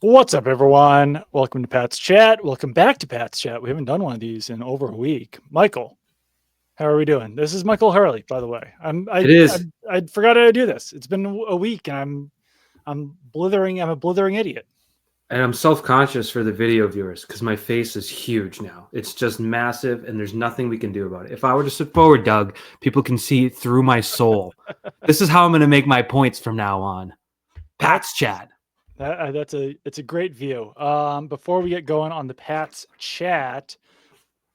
What's up, everyone? Welcome to Pat's Chat. Welcome back to Pat's Chat. We haven't done one of these in over a week. Michael, how are we doing? This is Michael Hurley, by the way. It is, I forgot how to do this. It's been a week, and I'm blithering. I'm a blithering idiot. and I'm self-conscious for the video viewers because my face is huge now. It's just massive, and there's nothing we can do about it. If I were to sit forward, Doug, people can see through my soul. This is how I'm going to make my points from now on. Pat's Chat. It's a great view. Before we get going on the Pat's Chat,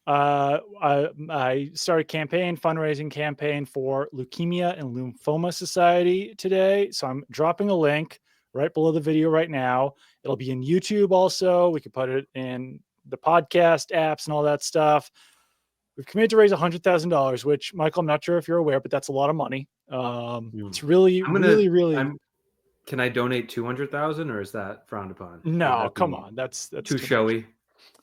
I started fundraising campaign for Leukemia and Lymphoma Society today. So I'm dropping a link right below the video right now. It'll be in YouTube also. We could put it in the podcast apps and all that stuff. We've committed to raise $100,000, which, Michael, I'm not sure if you're aware, but that's a lot of money. It's really. Can I donate 200,000, or is that frowned upon? No, come on. That's too showy.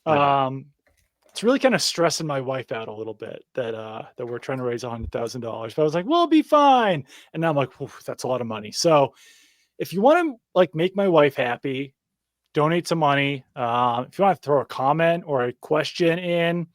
It's really kind of stressing my wife out a little bit that we're trying to raise $100,000. But I was like, we'll be fine. And now I'm like, that's a lot of money. So if you want to make my wife happy, donate some money. If you want to throw a comment or a question in,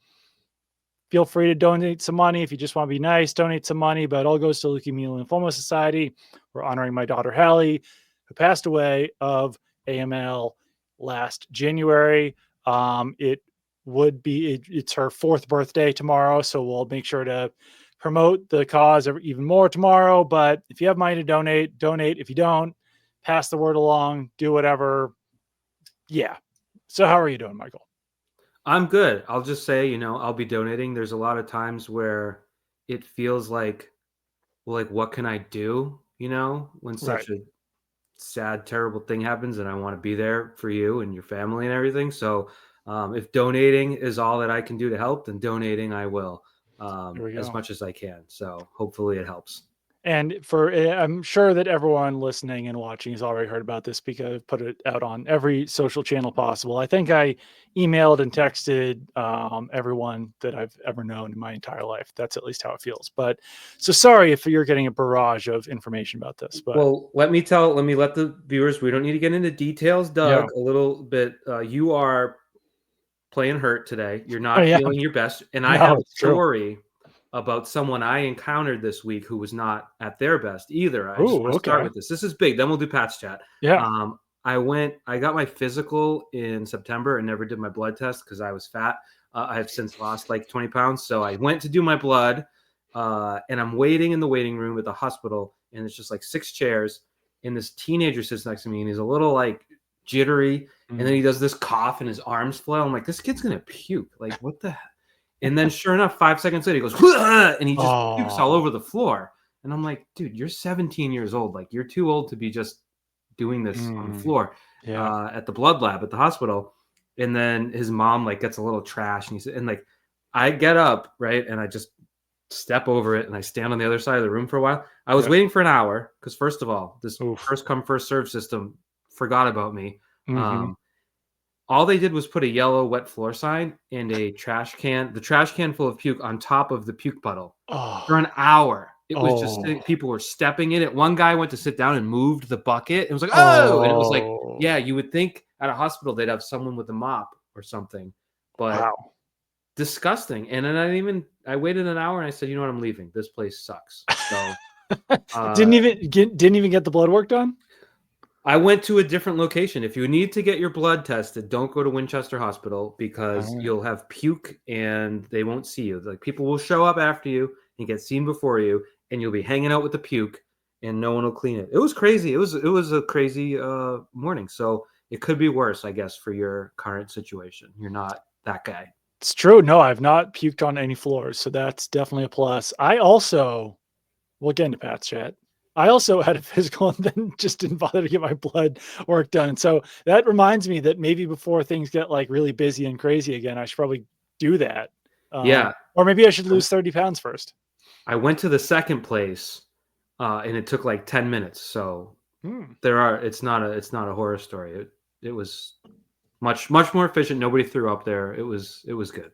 feel free to donate some money. If you just want to be nice, donate some money. But it all goes to Leukemia and Lymphoma Society. We're honoring my daughter, Hallie, who passed away of AML last January. It's her 4th birthday tomorrow, so we'll make sure to promote the cause even more tomorrow. But if you have money to donate. If you don't, pass the word along, do whatever. Yeah. So how are you doing, Michael? I'm good. I'll just say, I'll be donating. There's a lot of times where it feels like, well, what can I do? When such a sad, terrible thing happens, and I want to be there for you and your family and everything. So if donating is all that I can do to help, then donating I will as much as I can. So hopefully it helps. And I'm sure that everyone listening and watching has already heard about this because I've put it out on every social channel possible. I think I emailed and texted everyone that I've ever known in my entire life. That's at least how it feels. But so sorry if you're getting a barrage of information about this. But well, let me let the viewers, we don't need to get into details, Doug, a little bit. You are playing hurt today. You're not feeling your best. And I have a story about someone I encountered this week who was not at their best either. I just want to start with this. This is big. Then we'll do Pat's Chat. Yeah. I got my physical in September and never did my blood test because I was fat. I have since lost 20 pounds. So I went to do my blood and I'm waiting in the waiting room at the hospital, and it's just 6 chairs, and this teenager sits next to me, and he's a little jittery. And then he does this cough and his arms flail. I'm like, this kid's going to puke. What the heck? And then sure enough, 5 seconds later, he goes, and he just pukes all over the floor. And I'm like, dude, you're 17 years old. You're too old to be just doing this on the floor at the blood lab at the hospital. And then his mom gets a little trash, and I get up, right, and I just step over it, and I stand on the other side of the room for a while. I was waiting for an hour because, first of all, this first come first serve system forgot about me. All they did was put a yellow wet floor sign and the trash can full of puke on top of the puke puddle for an hour. It was just people were stepping in it. One guy went to sit down and moved the bucket. It was and it was yeah, you would think at a hospital they'd have someone with a mop or something, but disgusting. And then I waited an hour and I said, you know what, I'm leaving. This place sucks. So didn't even get the blood work done. I went to a different location. If you need to get your blood tested, don't go to Winchester Hospital because you'll have puke and they won't see you. People will show up after you and get seen before you, and you'll be hanging out with the puke and no one will clean it. It was crazy. It was a crazy morning. So it could be worse, I guess, for your current situation. You're not that guy. It's true. No, I've not puked on any floors. So that's definitely a plus. We'll get into Pat's Chat. I also had a physical and then just didn't bother to get my blood work done. And so that reminds me that maybe before things get really busy and crazy again, I should probably do that. Or maybe I should lose 30 pounds first. I went to the second place and it took 10 minutes. So it's not a horror story. It was much more efficient. Nobody threw up there. It was good.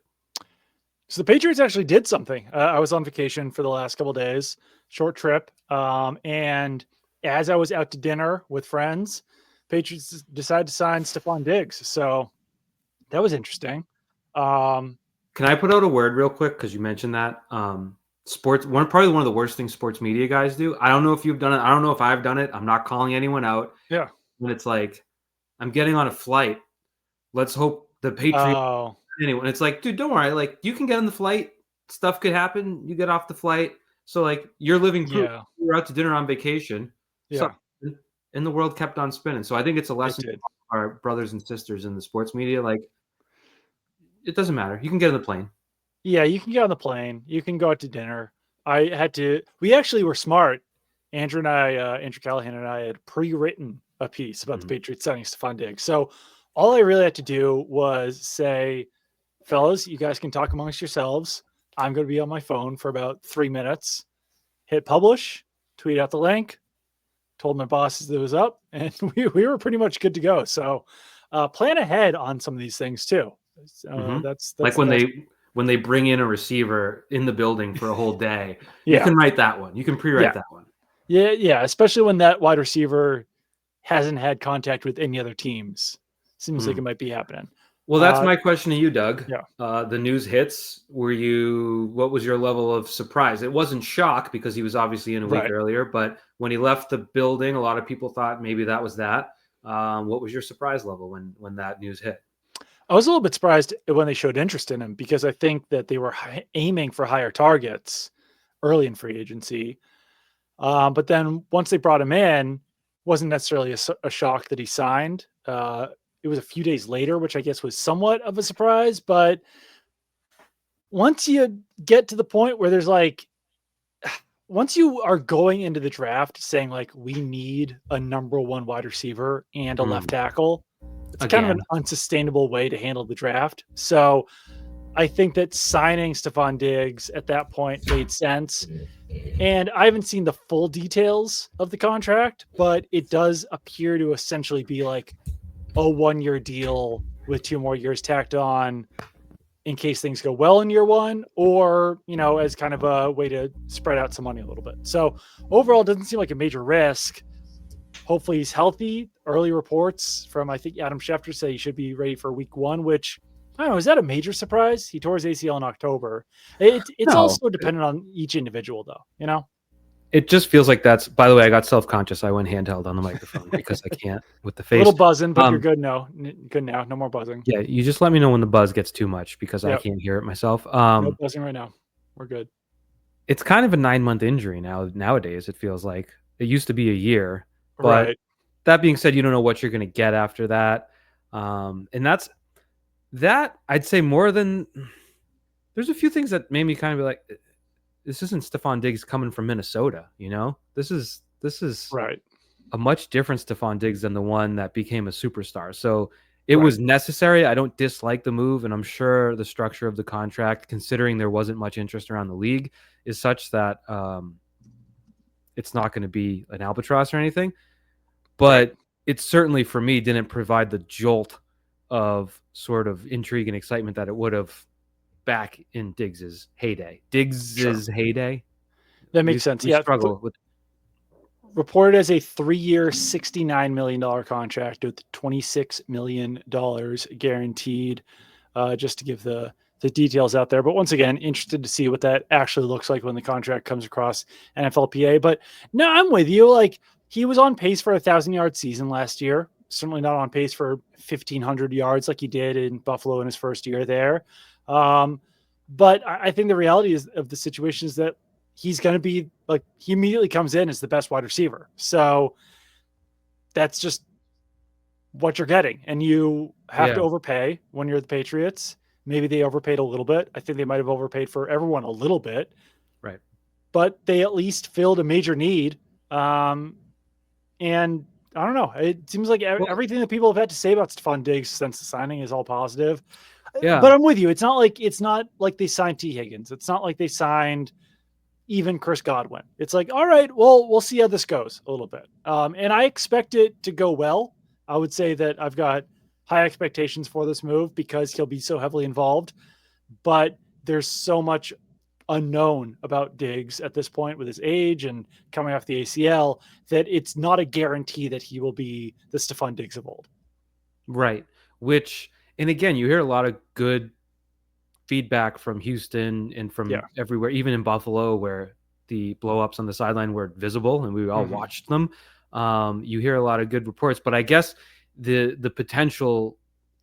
So the Patriots actually did something. I was on vacation for the last couple of days, short trip. And as I was out to dinner with friends, Patriots decided to sign Stefon Diggs. So that was interesting. Um, Can I put out a word real quick? Because you mentioned that. Sports, probably one of the worst things sports media guys do. I don't know if you've done it. I don't know if I've done it. I'm not calling anyone out. yeah. When it's like, I'm getting on a flight. Let's hope the Patriots. Oh, Anyone. It's like, dude, don't worry. Like, you can get on the flight. Stuff could happen. You get off the flight. So, like, you're living proof. yeah. You're out to dinner on vacation. Yeah. And the world kept on spinning. So I think it's a It lesson did. for our brothers and sisters in the sports media. Like, it doesn't matter. You can get on the plane. Yeah, you can get on the plane. You can go out to dinner. We actually were smart. Andrew Callahan and I had pre-written a piece about the Patriots signing Stefon Diggs. So all I really had to do was say, fellas, you guys can talk amongst yourselves. I'm going to be on my phone for about 3 minutes. Hit publish, tweet out the link, told my bosses that it was up, and we were pretty much good to go. So plan ahead on some of these things too. That's like when they bring in a receiver in the building for a whole day. You can write that one. You can pre-write that one. Yeah, especially when that wide receiver hasn't had contact with any other teams. Seems like it might be happening. Well, that's my question to you, Doug. Yeah. The news hits. What was your level of surprise? It wasn't shock because he was obviously in a week earlier, but when he left the building, a lot of people thought maybe that was that. What was your surprise level when that news hit? I was a little bit surprised when they showed interest in him because I think that they were aiming for higher targets early in free agency. But then once they brought him in, wasn't necessarily a shock that he signed. It was a few days later, which I guess was somewhat of a surprise. But once you get to the point where there's like, once you are going into the draft saying like, we need a number one wide receiver and a left tackle, it's kind of an unsustainable way to handle the draft. So I think that signing Stefon Diggs at that point made sense. And I haven't seen the full details of the contract, but it does appear to essentially be like a 1-year deal with 2 more years tacked on in case things go well in year 1, or, as kind of a way to spread out some money a little bit. So overall, it doesn't seem like a major risk. Hopefully he's healthy. Early reports from, I think, Adam Schefter say he should be ready for week 1, which I don't know. Is that a major surprise? He tore his ACL in October. It's also dependent on each individual, though, It just feels like that's, by the way, I got self-conscious. I went handheld on the microphone because I can't with the face. A little buzzing, but you're good now. Good now. No more buzzing. Yeah, you just let me know when the buzz gets too much because I can't hear it myself. No buzzing right now. We're good. It's kind of a 9-month injury nowadays. It feels like it used to be a year. But that being said, you don't know what you're going to get after that. And that I'd say more than there's a few things that made me kind of be like, this isn't Stefon Diggs coming from Minnesota. This is a much different Stefon Diggs than the one that became a superstar. So it was necessary. I don't dislike the move. And I'm sure the structure of the contract, considering there wasn't much interest around the league, is such that it's not going to be an albatross or anything. But it certainly, for me, didn't provide the jolt of sort of intrigue and excitement that it would have back in Diggs's heyday. Heyday. That makes sense. Yeah. Struggle with reported as a 3-year, $69 million contract with $26 million guaranteed. Just to give the details out there. But once again, interested to see what that actually looks like when the contract comes across NFLPA. But no, I'm with you. Like, he was on pace for a 1,000-yard season last year. Certainly not on pace for 1,500 yards like he did in Buffalo in his first year there. But I think the reality of the situation is that he's going to be like, he immediately comes in as the best wide receiver. So that's just what you're getting. And you have to overpay when you're the Patriots. Maybe they overpaid a little bit. I think they might have overpaid for everyone a little bit. Right. But they at least filled a major need. And I don't know. It seems like everything that people have had to say about Stefon Diggs since the signing is all positive. Yeah. But I'm with you. It's not like they signed T. Higgins. It's not like they signed even Chris Godwin. It's like, all right, well, we'll see how this goes a little bit. And I expect it to go well. I would say that I've got high expectations for this move because he'll be so heavily involved. But there's so much unknown about Diggs at this point with his age and coming off the ACL that it's not a guarantee that he will be the Stefon Diggs of old. Right. Which, and again, you hear a lot of good feedback from Houston and Yeah. from everywhere, even in Buffalo, where the blowups on the sideline were visible and we all watched them. You hear a lot of good reports, but I guess the potential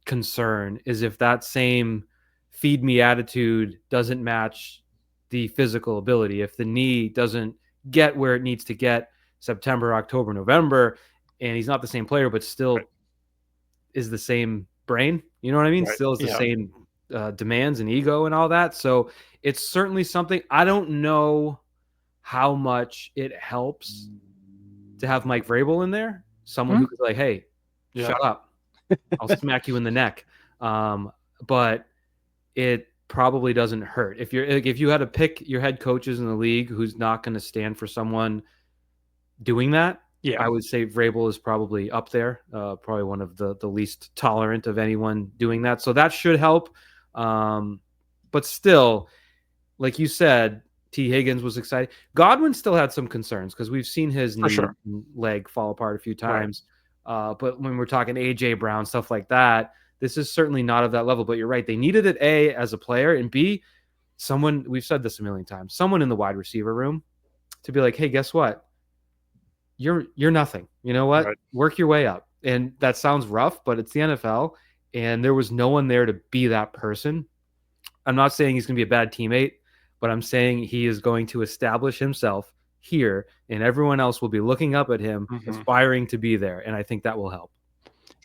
concern is if that same feed me attitude doesn't match the physical ability, if the knee doesn't get where it needs to get September, October, November, and he's not the same player, but Right. still is the same brain, you know what I mean? Right. Still is the Yeah. same demands and ego and all that. So it's certainly something. I don't know how much it helps to have Mike Vrabel in there, someone who could be like, hey, Yeah. shut up. I'll smack you in the neck. But it probably doesn't hurt. If you had to pick your head coaches in the league who's not going to stand for someone doing that, Yeah. I would say Vrabel is probably up there, probably one of the least tolerant of anyone doing that. So that should help. But still, like you said, T. Higgins was excited. Godwin still had some concerns because we've seen his For knee sure. and leg fall apart a few Right. times. But when we're talking A.J. Brown, stuff like that, this is certainly not of that level. But you're right. They needed it, A, as a player, and B, someone, we've said this a million times, someone in the wide receiver room to be like, hey, guess what? You're nothing. You know what? Right. Work your way up. And that sounds rough, but it's the NFL, and there was no one there to be that person. I'm not saying he's going to be a bad teammate, but I'm saying he is going to establish himself here, and everyone else will be looking up at him, aspiring to be there, and I think that will help.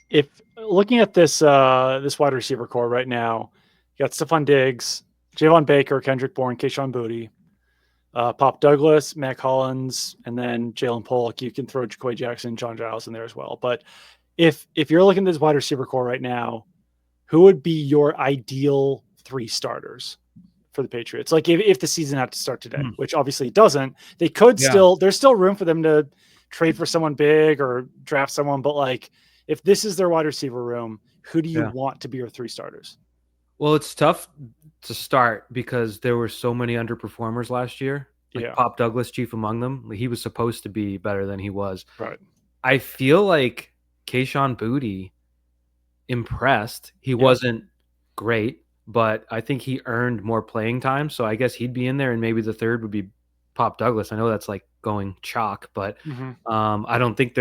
If looking at this this wide receiver core right now, you got Stefon Diggs, Javon Baker, Kendrick Bourne, Kayshon Boutte, Pop Douglas, Mac Hollins, and then Jalen Polk. You can throw Jacoby Jackson, John Giles in there as well. But if you're looking at this wide receiver core right now, who would be your ideal 3 starters for the Patriots? Like if the season had to start today, which obviously it doesn't, they could still, there's still room for them to trade for someone big or draft someone. But like, if this is their wide receiver room, who do you want to be your 3 starters? Well, it's tough to start because there were so many underperformers last year. Like Pop Douglas, chief among them. He was supposed to be better than he was. Right. I feel like Kayshon Boutte impressed. He wasn't great, but I think he earned more playing time. So I guess he'd be in there, and maybe the third would be Pop Douglas. I know that's like going chalk, but I don't think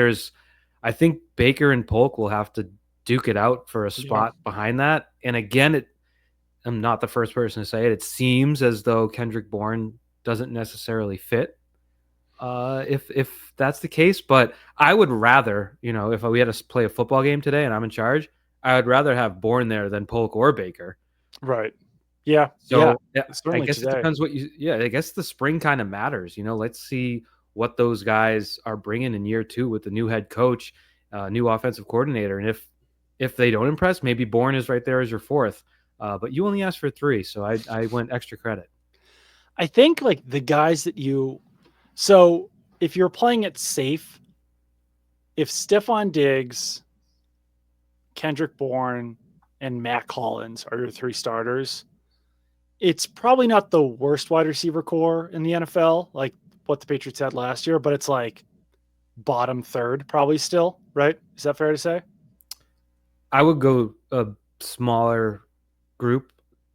I think Baker and Polk will have to duke it out for a spot behind that. And again, I'm not the first person to say it. It seems as though Kendrick Bourne doesn't necessarily fit. If that's the case, but I would rather, if we had to play a football game today and I'm in charge, I would rather have Bourne there than Polk or Baker. Right. Yeah. So I Certainly guess today. it depends I guess the spring kind of matters. Let's see what those guys are bringing in year 2 with the new head coach, new offensive coordinator. And if they don't impress, maybe Bourne is right there as your 4th. But you only asked for 3, so I went extra credit. I think like the guys that so if you're playing it safe, if Stefon Diggs, Kendrick Bourne, and Mac Hollins are your 3 starters, it's probably not the worst wide receiver core in the NFL, like what the Patriots had last year, but it's like bottom 3rd probably still, right? Is that fair to say? I would go a smaller group,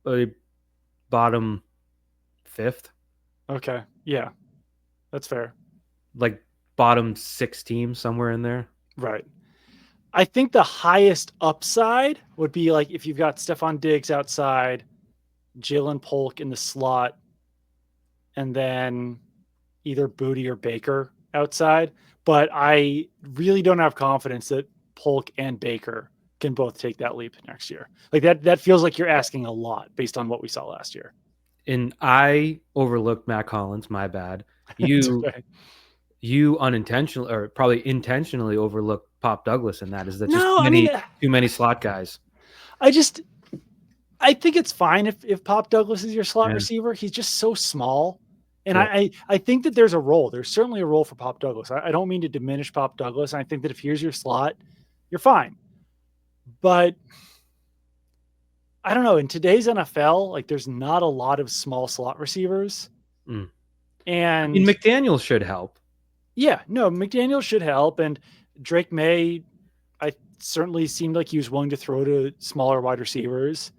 a bottom 5th. Okay. Yeah. That's fair. Like bottom 6 teams somewhere in there. Right. I think the highest upside would be like if you've got Stefon Diggs outside, Jalen Polk in the slot, and then either Boutte or Baker outside. But I really don't have confidence that Polk and Baker can both take that leap next year. Like that feels like you're asking a lot based on what we saw last year. And I overlooked Mac Hollins, my bad. Okay. You unintentionally or probably intentionally overlooked Pop Douglas in that. Is that just too many slot guys? I think it's fine if Pop Douglas is your slot receiver. He's just so small. And I think that there's a role. There's certainly a role for Pop Douglas. I don't mean to diminish Pop Douglas. I think that if here's your slot, you're fine. But I don't know. In today's NFL, like there's not a lot of small slot receivers. Mm. I mean, And McDaniel should help. yeah, no, McDaniel should help. And Drake May, I certainly seemed like he was willing to throw to smaller wide receivers.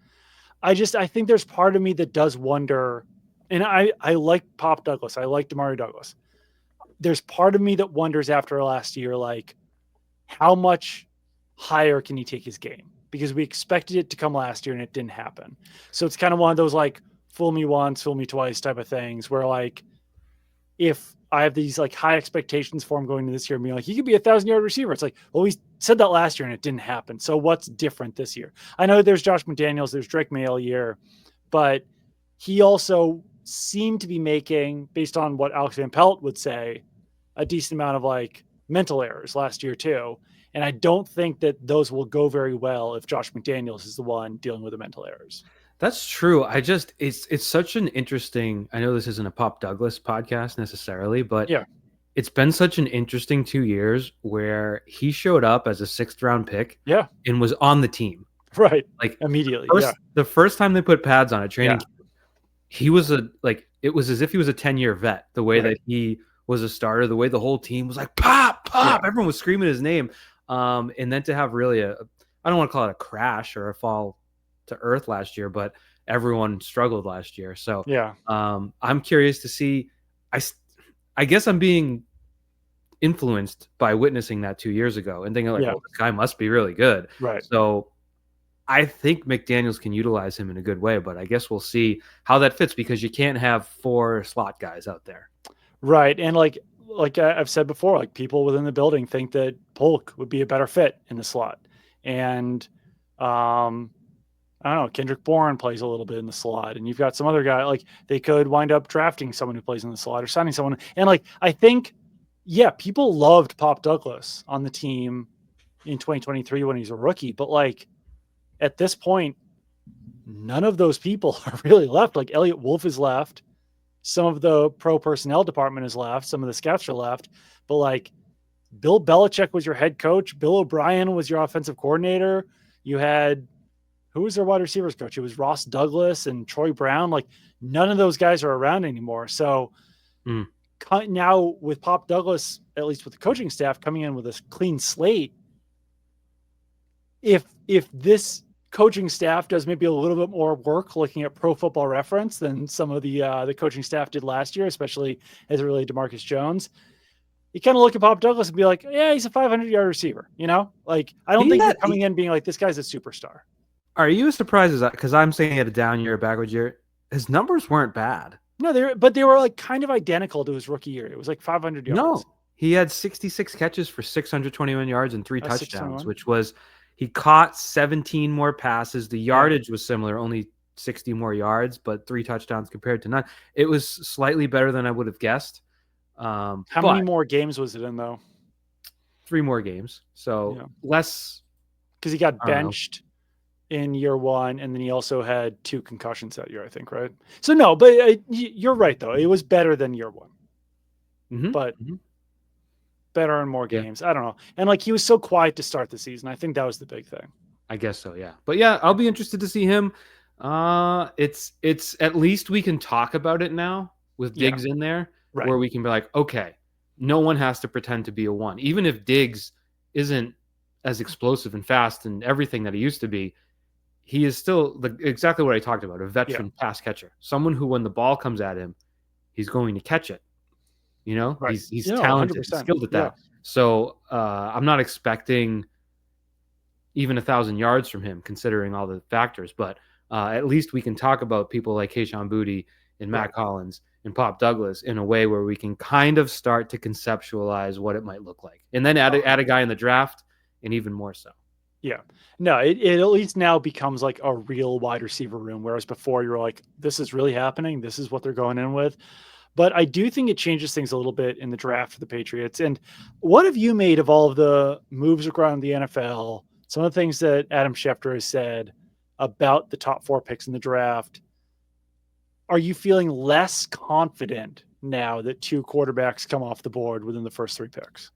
I think there's part of me that does wonder, and I like Pop Douglas. I like Damari Douglas. There's part of me that wonders after last year, like how much higher can he take his game? Because we expected it to come last year and it didn't happen. So it's kind of one of those like fool me once, fool me twice type of things where like if I have these like high expectations for him going into this year, being like, he could be 1,000-yard receiver. It's like, well, we said that last year and it didn't happen. So what's different this year? I know there's Josh McDaniels, there's Drake May all year, but he also seemed to be making, based on what Alex Van Pelt would say, a decent amount of like mental errors last year too. And I don't think that those will go very well if Josh McDaniels is the one dealing with the mental errors. That's true. It's such an interesting. I know this isn't a Pop Douglas podcast necessarily, but Yeah. it's been such an interesting 2 years where he showed up as a 6th-round pick, Yeah. and was on the team. Right. Like immediately. the first time they put pads on a training Yeah. camp, he was it was as if he was a 10-year vet. The way Right. that he was a starter, the way the whole team was like pop, pop, Yeah. everyone was screaming his name. And then to have really I don't want to call it a crash or a fall to earth last year, but everyone struggled last year. So Yeah. I'm curious to see. I guess I'm being influenced by witnessing that 2 years ago and thinking like, Yeah. well, this guy must be really good. Right. So I think McDaniels can utilize him in a good way, but I guess we'll see how that fits because you can't have 4 slot guys out there. Right. And like I've said before, like people within the building think that Polk would be a better fit in the slot. And I don't know, Kendrick Bourne plays a little bit in the slot, and you've got some other guy, like they could wind up drafting someone who plays in the slot or signing someone. And like I think, yeah, people loved Pop Douglas on the team in 2023 when he's a rookie, but like at this point, none of those people are really left. Like Elliot Wolf is left. Some of the pro personnel department is left. Some of the scouts are left. But like Bill Belichick was your head coach. Bill O'Brien was your offensive coordinator. You had, who was their wide receivers coach? It was Ross Douglas and Troy Brown. Like none of those guys are around anymore. So now with Pop Douglas, at least with the coaching staff coming in with a clean slate, if this coaching staff does maybe a little bit more work looking at Pro Football Reference than some of the coaching staff did last year, especially as it related to Marcus Jones, you kind of look at Pop Douglas and be like, yeah, he's a 500-yard receiver. You know, like I don't think you're coming in being like, this guy's a superstar. Are you as surprised as that? Because I'm saying he had a down year, a backward year. His numbers weren't bad. No, they were like kind of identical to his rookie year. It was like 500 yards. No, he had 66 catches for 621 yards and 3 touchdowns, which was, he caught 17 more passes. The yardage was similar, only 60 more yards, but 3 touchdowns compared to none. It was slightly better than I would have guessed. How many more games was it in though? 3 more games. So less. Because he got benched in year one, and then he also had 2 concussions that year, I think, right? So no, but you're right though. It was better than year one, but better in more games. I don't know. And like he was so quiet to start the season. I think that was the big thing. I guess so, yeah. But yeah, I'll be interested to see him. It's at least we can talk about it now with Diggs in there, where we can be like, okay, no one has to pretend to be a 1. Even if Diggs isn't as explosive and fast and everything that he used to be, he is still exactly what I talked about, a veteran pass catcher. Someone who, when the ball comes at him, he's going to catch it. You know, he's talented, 100%. skilled at that. So I'm not expecting even 1,000 yards from him, considering all the factors. But at least we can talk about people like Kayshon Boutte and Matt Collins and Pop Douglas in a way where we can kind of start to conceptualize what it might look like. And then add a guy in the draft, and even more so. Yeah. No, it at least now becomes like a real wide receiver room, whereas before you were like, this is really happening. This is what they're going in with. But I do think it changes things a little bit in the draft for the Patriots. And what have you made of all of the moves around the NFL? Some of the things that Adam Schefter has said about the top 4 picks in the draft. Are you feeling less confident now that 2 quarterbacks come off the board within the first 3 picks?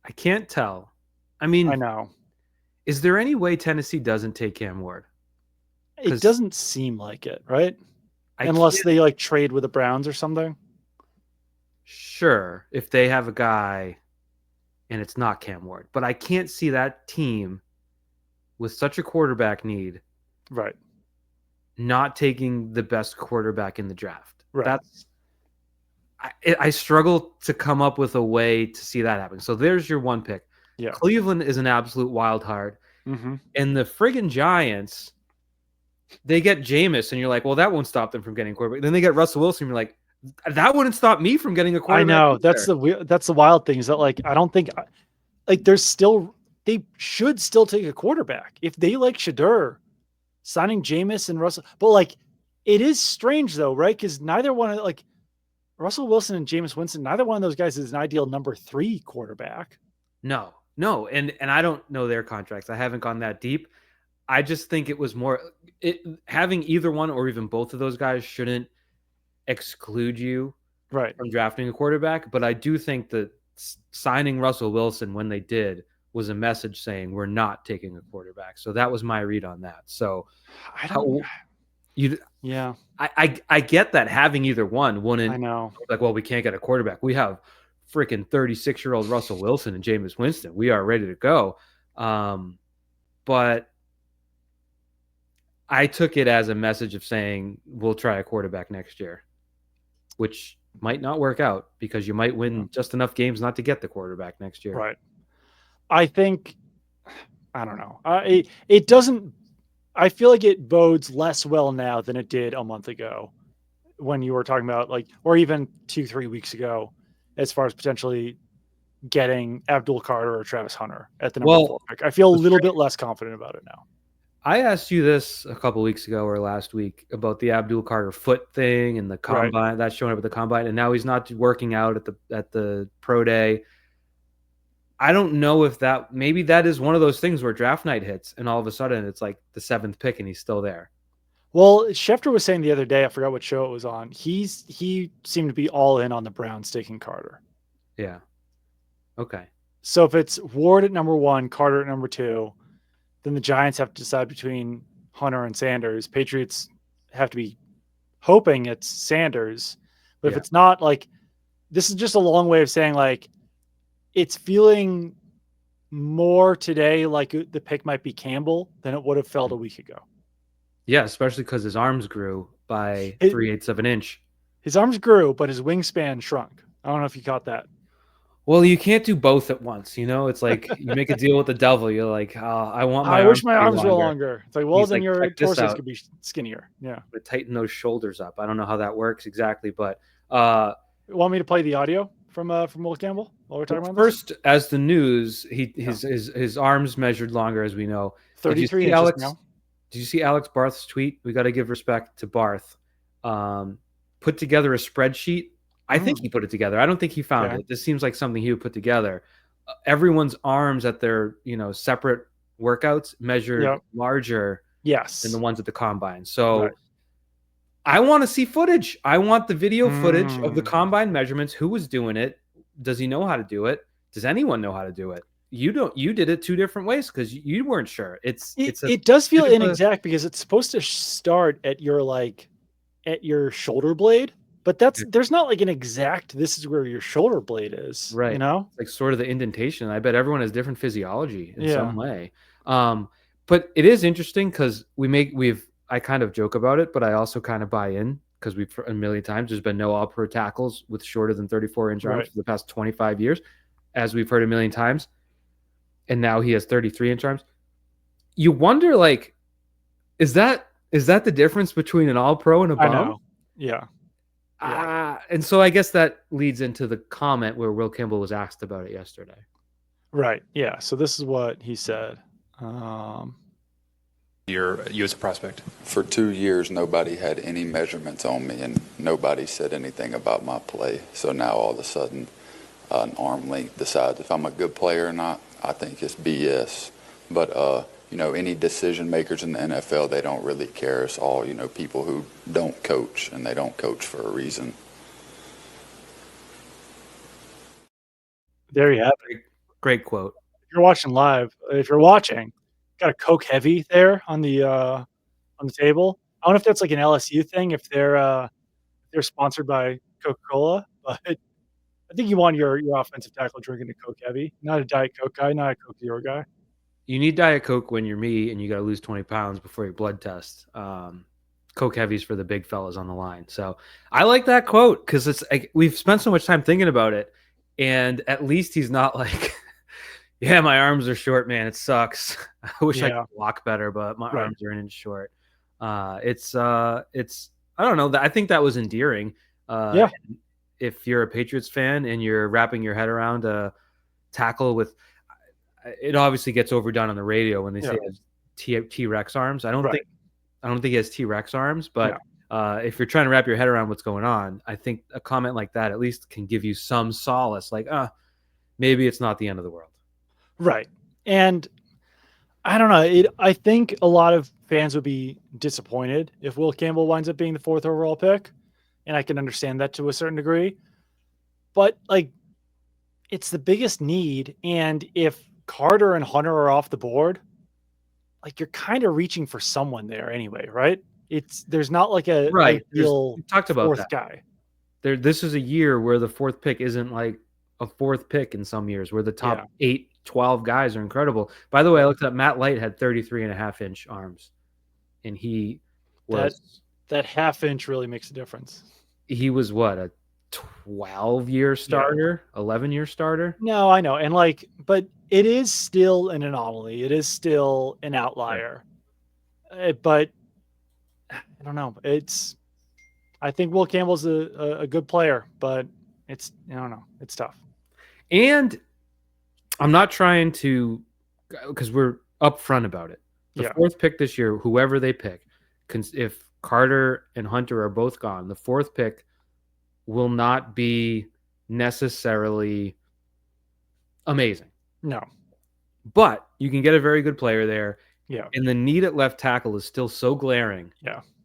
I can't tell. I mean, I know. Is there any way Tennessee doesn't take Cam Ward? It doesn't seem like it, right? I Unless can't. they like trade with the Browns or something. Sure, if they have a guy and it's not Cam Ward, but I can't see that team with such a quarterback need Right. not taking the best quarterback in the draft. Right. I struggle to come up with a way to see that happen. So there's your one pick. Yeah. Cleveland is an absolute wild card. Mm-hmm. And the friggin' Giants, they get Jameis, and you're like, well, that won't stop them from getting a quarterback. Then they get Russell Wilson, and you're like, that wouldn't stop me from getting a I quarterback know either. that's the wild thing is that like I don't think like there's still they should still take a quarterback if they like Shadur signing Jameis and Russell. But like it is strange though, right? Because neither one of like Russell Wilson and Jameis Winston, neither one of those guys is an ideal number 3 quarterback. No, and I don't know their contracts. I haven't gone that deep. I just think it was more having either one or even both of those guys shouldn't exclude you Right. from drafting a quarterback. But I do think that signing Russell Wilson when they did was a message saying we're not taking a quarterback. So that was my read on that. So I don't you yeah, I get that having either one wouldn't I know. like, well, we can't get a quarterback. We have freaking 36-year-old Russell Wilson and Jameis Winston. We are ready to go. But I took it as a message of saying we'll try a quarterback next year, which might not work out because you might win just enough games not to get the quarterback next year. Right. I think I don't know. It doesn't I feel like it bodes less well now than it did a month ago when you were talking about like or even 2-3 weeks ago as far as potentially getting Abdul Carter or Travis Hunter at the number 4 Well, pick. I feel a little bit less confident about it now. I asked you this a couple weeks ago or last week about the Abdul Carter foot thing and the combine that's showing up at the combine, and now he's not working out at the pro day. I don't know if maybe that is one of those things where draft night hits and all of a sudden it's like the 7th pick and he's still there. Well, Schefter was saying the other day, I forgot what show it was on. He seemed to be all in on the Browns taking Carter. Yeah. Okay. So if it's Ward at number 1, Carter at number 2, then the Giants have to decide between Hunter and Sanders. Patriots have to be hoping it's Sanders. But if it's not, like, this is just a long way of saying, like, it's feeling more today like the pick might be Campbell than it would have felt a week ago. Yeah, especially because his arms grew by 3/8 of an inch. His arms grew, but his wingspan shrunk. I don't know if you caught that. Well, you can't do both at once. You know, it's like you make a deal with the devil. You're like, I want my I arms wish my to be arms were longer. longer. It's like, well, He's then like, your check this torsos out. could be skinnier. Yeah. But tighten those shoulders up. I don't know how that works exactly, but You want me to play the audio from Will Campbell while we're talking about first, this? as the news, his arms measured longer, as we know. 33 inches now. Did you see Alex Barth's tweet? We got to give respect to Barth. Put together a spreadsheet. I think he put it together. I don't think he found it. This seems like something he would put together. Everyone's arms at their separate workouts measured larger than the ones at the combine. So I want to see footage. I want the video footage of the combine measurements. Who was doing it? Does he know how to do it? Does anyone know how to do it? You don't. You did it 2 different ways because you weren't sure. It does feel inexact because it's supposed to start at your shoulder blade, but there's not like an exact. This is where your shoulder blade is, right? You know, like sort of the indentation. I bet everyone has different physiology in some way. But it is interesting because I kind of joke about it, but I also kind of buy in because we've a million times there's been no all-pro tackles with shorter than 34-inch arms for the past 25 years, as we've heard a million times. And now he has 33-inch arms. You wonder, like, is that the difference between an all-pro and a bum? I know. Yeah. And so I guess that leads into the comment where Will Campbell was asked about it yesterday. Right. Yeah. So this is what he said. You as a prospect? For 2 years, nobody had any measurements on me, and nobody said anything about my play. So now all of a sudden, an arm length decides if I'm a good player or not. I think it's BS. But, any decision makers in the NFL, they don't really care. It's all, people who don't coach, and they don't coach for a reason. There you have it. Great quote. If you're watching live, got a Coke Heavy there on the on the table. I don't know if that's like an LSU thing, if they're sponsored by Coca-Cola, but I think you want your offensive tackle drinking a Coke heavy, not a Diet Coke guy, not a Coke Zero guy. You need Diet Coke when you're me and you got to lose 20 pounds before your blood test. Coke heavies for the big fellas on the line. So I like that quote because it's like, we've spent so much time thinking about it, and at least he's not like, yeah, my arms are short, man. It sucks. I wish I Yeah. could walk better, but my Right. arms are an inch short. It's I don't know. I think that was endearing. Yeah. If you're a Patriots fan and you're wrapping your head around a tackle with, it obviously gets overdone on the radio when they say T-Rex arms. I don't Right. think he has T-Rex arms, but if you're trying to wrap your head around what's going on, I think a comment like that at least can give you some solace. Like, maybe it's not the end of the world. Right. And I don't know. I think a lot of fans would be disappointed if Will Campbell winds up being the 4th overall pick. And I can understand that to a certain degree. But like, it's the biggest need. And if Carter and Hunter are off the board, like you're kind of reaching for someone there anyway, right? There's not like a ideal We talked about 4th that. guy. This is a year where the 4th pick isn't like a 4th pick in some years where the top 8, 12 guys are incredible. By the way, I looked up Matt Light had 33.5-inch arms, and he was that half-inch really makes a difference. He was what, a 12-year starter, 11-year starter? No, I know. And like, but it is still an anomaly. It is still an outlier. But I don't know. I think Will Campbell's a good player, but I don't know. It's tough. And I'm not trying to, because we're upfront about it. The 4th pick this year, whoever they pick, if Carter and Hunter are both gone, the 4th pick will not be necessarily amazing. No. But you can get a very good player there. Yeah. And the need at left tackle is still so glaring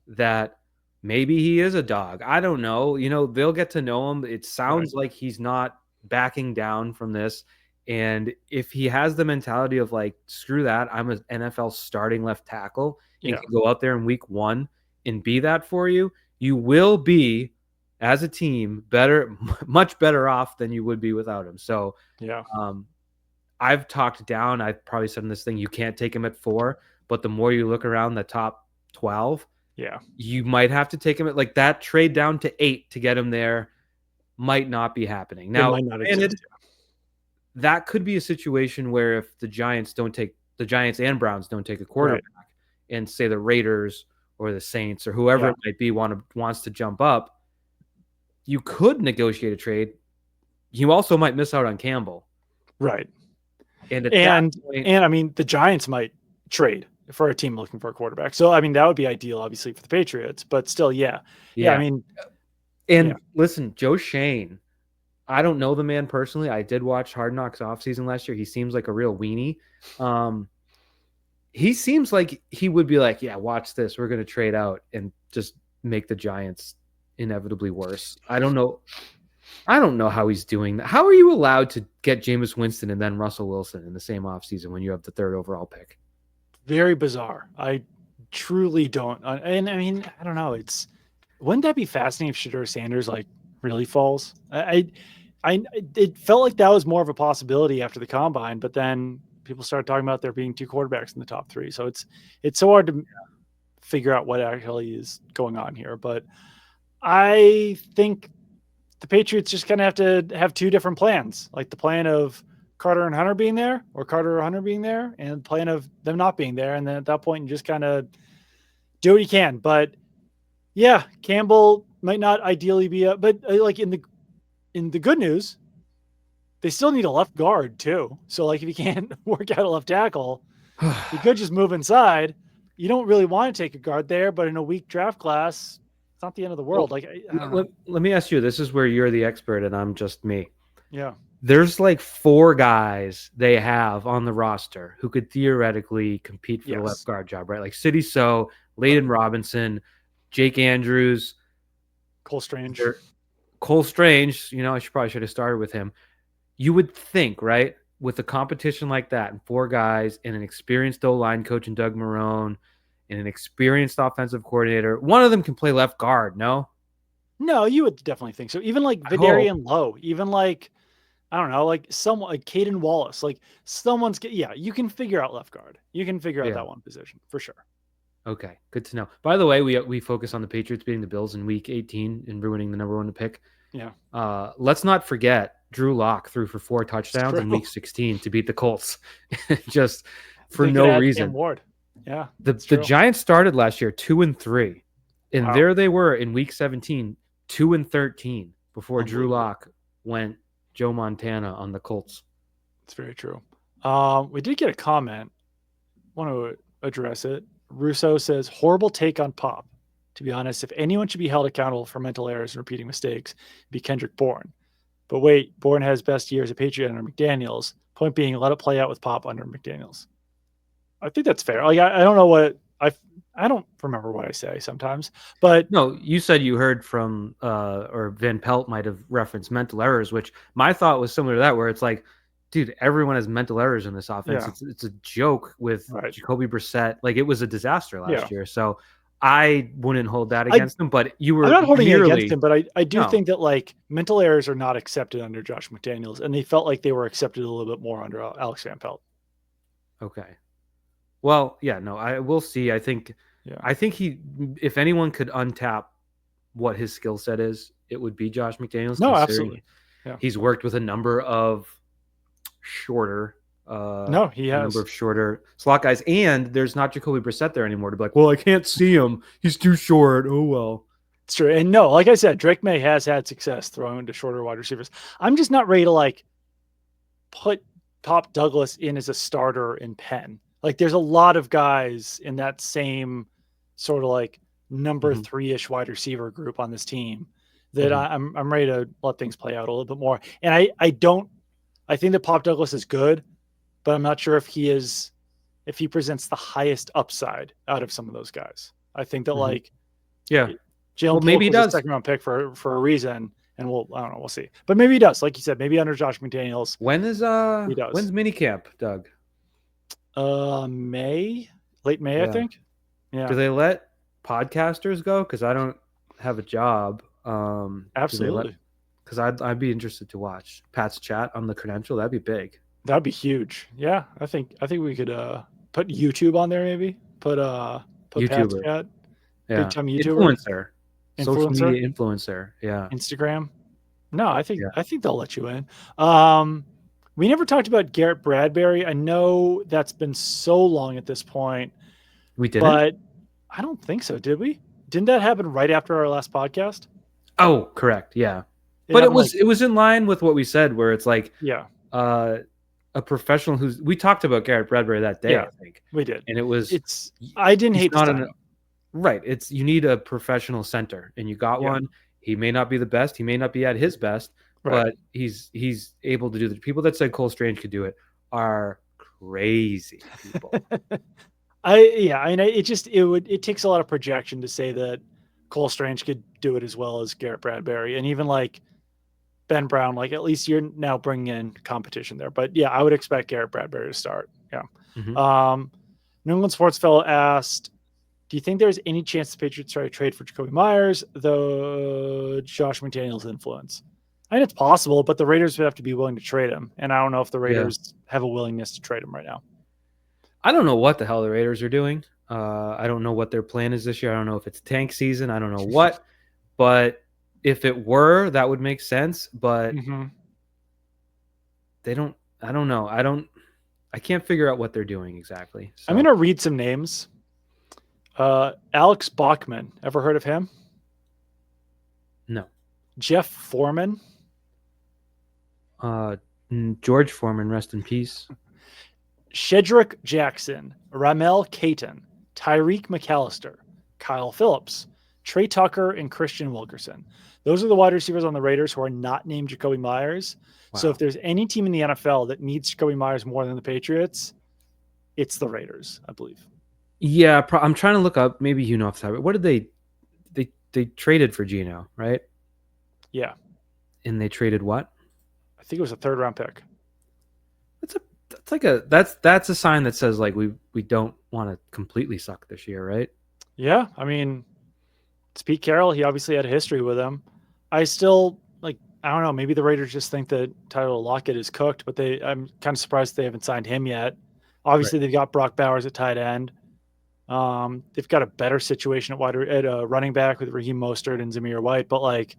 that maybe he is a dog. I don't know. They'll get to know him. It sounds like he's not backing down from this. And if he has the mentality of like, screw that, I'm an NFL starting left tackle and can go out there in week 1 and be that for you, you will be, as a team, much better off than you would be without him. So I've talked down. I've probably said in this thing, you can't take him at 4, but the more you look around the top 12, you might have to take him at like that trade down to 8 to get him there might not be happening. Now, that could be a situation where if the Giants and Browns don't take a quarterback and say the Raiders or the Saints or whoever it might be wants to jump up, you could negotiate a trade. You also might miss out on Campbell. Right. And I mean, the Giants might trade for a team looking for a quarterback. So, I mean, that would be ideal, obviously, for the Patriots, but still, I mean. Listen, Joe Shane, I don't know the man personally. I did watch Hard Knocks offseason last year. He seems like a real weenie. He seems like he would be like, yeah, watch this. We're going to trade out and just make the Giants inevitably worse. I don't know how he's doing that. How are you allowed to get Jameis Winston and then Russell Wilson in the same offseason when you have the 3rd overall pick? Very bizarre. I truly don't. And I mean, I don't know. Wouldn't that be fascinating if Shedeur Sanders like really falls? It felt like that was more of a possibility after the combine, but then people started talking about there being 2 quarterbacks in the top 3. So it's so hard to figure out what actually is going on here. But I think the Patriots just kind of have to have 2 different plans, like the plan of Carter and Hunter being there or Carter or Hunter being there and the plan of them not being there. And then at that point, you just kind of do what you can. But yeah, Campbell might not ideally be but like in the good news, they still need a left guard too. So like if you can't work out a left tackle, you could just move inside. You don't really want to take a guard there, but in a weak draft class, it's not the end of the world. Well, like let me ask you, this is where you're the expert and I'm just me. Yeah. There's like 4 guys they have on the roster who could theoretically compete for the left guard job, right? Like City So, Layden Robinson, Jake Andrews, Cole Strange. I probably should have started with him. You would think, right, with a competition like that and 4 guys and an experienced O-line coach in Doug Marrone and an experienced offensive coordinator. One of them can play left guard, no? No, you would definitely think so. Even like I hope. Vidarian Lowe, even like, I don't know, like someone like Caden Wallace, like you can figure out left guard. You can figure out Yeah. that one position for sure. Okay, good to know. By the way, we focus on the Patriots beating the Bills in Week 18 and ruining the number 1 pick. Yeah. Let's not forget Drew Lock threw for 4 touchdowns in true. Week 16 to beat the Colts, just for They could no add reason. Cam Ward. Yeah. The true. Giants started last year 2-3, and Wow. there they were in Week 17, 2-13 before Drew Unbelievable. Lock went Joe Montana on the Colts. It's very true. We did get a comment. Want to address it. Russo says, horrible take on Pop. To be honest, if anyone should be held accountable for mental errors and repeating mistakes, it'd be Kendrick Bourne. But wait, Bourne has best years at Patriot under McDaniels. Point being, let it play out with Pop under McDaniels. I think that's fair. Like I don't know what I don't remember what I say sometimes, but no, you said you heard from or Van Pelt might have referenced mental errors, which my thought was similar to that, where it's like, dude, everyone has mental errors in this offense. Yeah. It's a joke with Jacoby Brissett. Like, it was a disaster last year. So I wouldn't hold that against him, but you were. I'm not holding it against him, but I do No. think that like mental errors are not accepted under Josh McDaniels, and they felt like they were accepted a little bit more under Alex Van Pelt. Okay. Well, yeah, no, I will see. I think he, if anyone could untap what his skill set is, it would be Josh McDaniels. No, absolutely. Yeah. He's worked with a number of shorter he has a number of shorter slot guys, and there's not Jacoby Brissett there anymore to be like, well, I can't see him, he's too short. Oh well. It's true. And no, like I said, Drake May has had success throwing to shorter wide receivers. I'm just not ready to like put Pop Douglas in as a starter in Penn. Like there's a lot of guys in that same sort of like number 3-ish wide receiver group on this team that I'm ready to let things play out a little bit more. And I think that Pop Douglas is good, but I'm not sure if he presents the highest upside out of some of those guys. I think that Jalen maybe he does. A second round pick for a reason, and I don't know, we'll see. But maybe he does, like you said, maybe under Josh McDaniels. When's minicamp, Doug? Late May, I think. Yeah. Do they let podcasters go? Because I don't have a job. Absolutely. Because I'd be interested to watch Pat's chat on the credential. That'd be big. That'd be huge. Yeah, I think we could put YouTube on there, maybe put Pat's chat. Yeah. Big time YouTuber. Social media influencer. Yeah. Instagram. No, I think they'll let you in. We never talked about Garrett Bradbury. I know that's been so long at this point. We didn't, but I don't think so. Did we? Didn't that happen right after our last podcast? Oh, correct. Yeah. But it was in line with what we said, where it's like, a professional we talked about Garrett Bradbury that day. I think we did. And it was, I didn't hate the right. You need a professional center, and you got one. He may not be the best. He may not be at his best, but he's able to do the people that said Cole Strange could do it are crazy people. It takes a lot of projection to say that Cole Strange could do it as well as Garrett Bradbury, and even like Ben Brown, like at least you're now bringing in competition there. But yeah, I would expect Garrett Bradbury to start. Yeah. New England Sports Fellow asked, do you think there's any chance the Patriots try to trade for Jacoby Myers, though Josh McDaniels' influence? I mean, it's possible, but the Raiders would have to be willing to trade him. And I don't know if the Raiders have a willingness to trade him right now. I don't know what the hell the Raiders are doing. I don't know what their plan is this year. I don't know if it's tank season. I don't know what. But if it were, that would make sense. But they don't. I don't know. I can't figure out what they're doing exactly. So. I'm going to read some names. Alex Bachman. Ever heard of him? No. Jeff Foreman. George Foreman, rest in peace. Shedrick Jackson, Ramel Caton, Tyreek McAllister, Kyle Phillips, Trey Tucker, and Christian Wilkerson. Those are the wide receivers on the Raiders who are not named Jacoby Myers. Wow. So if there's any team in the NFL that needs Jacoby Myers more than the Patriots, it's the Raiders, I believe. Yeah, I'm trying to look up. Maybe you know off the top. What did they traded for Geno, right? Yeah. And they traded what? I think it was a 3rd round pick. that's a sign that says like we don't want to completely suck this year, right? Yeah, I mean, it's Pete Carroll. He obviously had a history with him. I still like. I don't know. Maybe the Raiders just think that Tyler Lockett is cooked, but I'm kind of surprised they haven't signed him yet. Obviously, they've got Brock Bowers at tight end. They've got a better situation at running back with Raheem Mostert and Zamir White. But like,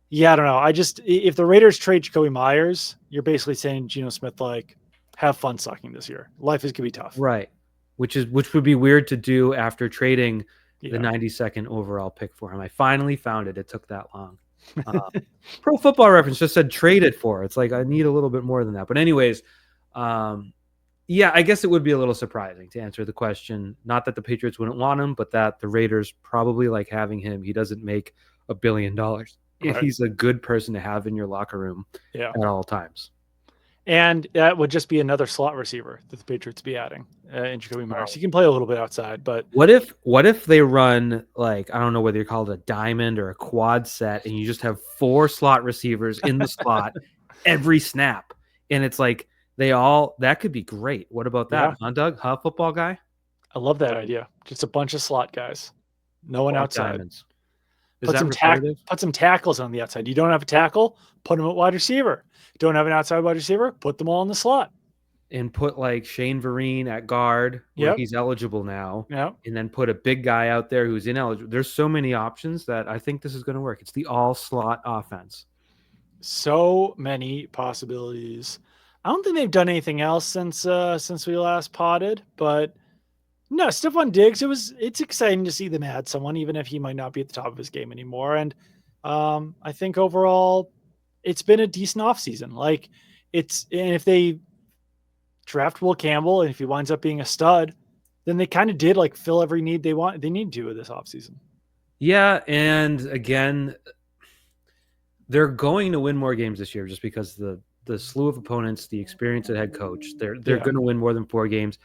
yeah, I don't know. If the Raiders trade Jacoby Myers, you're basically saying Geno Smith like, have fun sucking this year. Life is gonna be tough. Right. Which would be weird to do after trading the Yeah. 92nd overall pick for him. I finally found it. It took that long. Pro Football Reference just said traded for. It's like I need a little bit more than that. But anyways, yeah, I guess it would be a little surprising to answer the question. Not that the Patriots wouldn't want him, but that the Raiders probably like having him. He doesn't make $1 billion. Right. He's a good person to have in your locker room at all times. And that would just be another slot receiver that the Patriots be adding in Jacoby Myers. He can play a little bit outside, but what if they run like, I don't know whether you call it a diamond or a quad set, and you just have 4 slot receivers in the slot every snap, and it's like that could be great. What about that, huh, Doug? Huh, football guy? I love that idea. Just a bunch of slot guys, no one outside. Diamonds. Put some tackles on the outside. You don't have a tackle, put them at wide receiver. Don't have an outside wide receiver, put them all in the slot. And put like Shane Vereen at guard where he's eligible now. Yeah. And then put a big guy out there who's ineligible. There's so many options that I think this is going to work. It's the all slot offense. So many possibilities. I don't think they've done anything else since we last potted, but no, Stefon Diggs, it's exciting to see them add someone, even if he might not be at the top of his game anymore. And I think overall it's been a decent offseason. Like and if they draft Will Campbell and if he winds up being a stud, then they kind of did like fill every need they need to with this offseason. Yeah, and again, they're going to win more games this year just because the slew of opponents, the experience at head coach, they're going to win more than 4 games.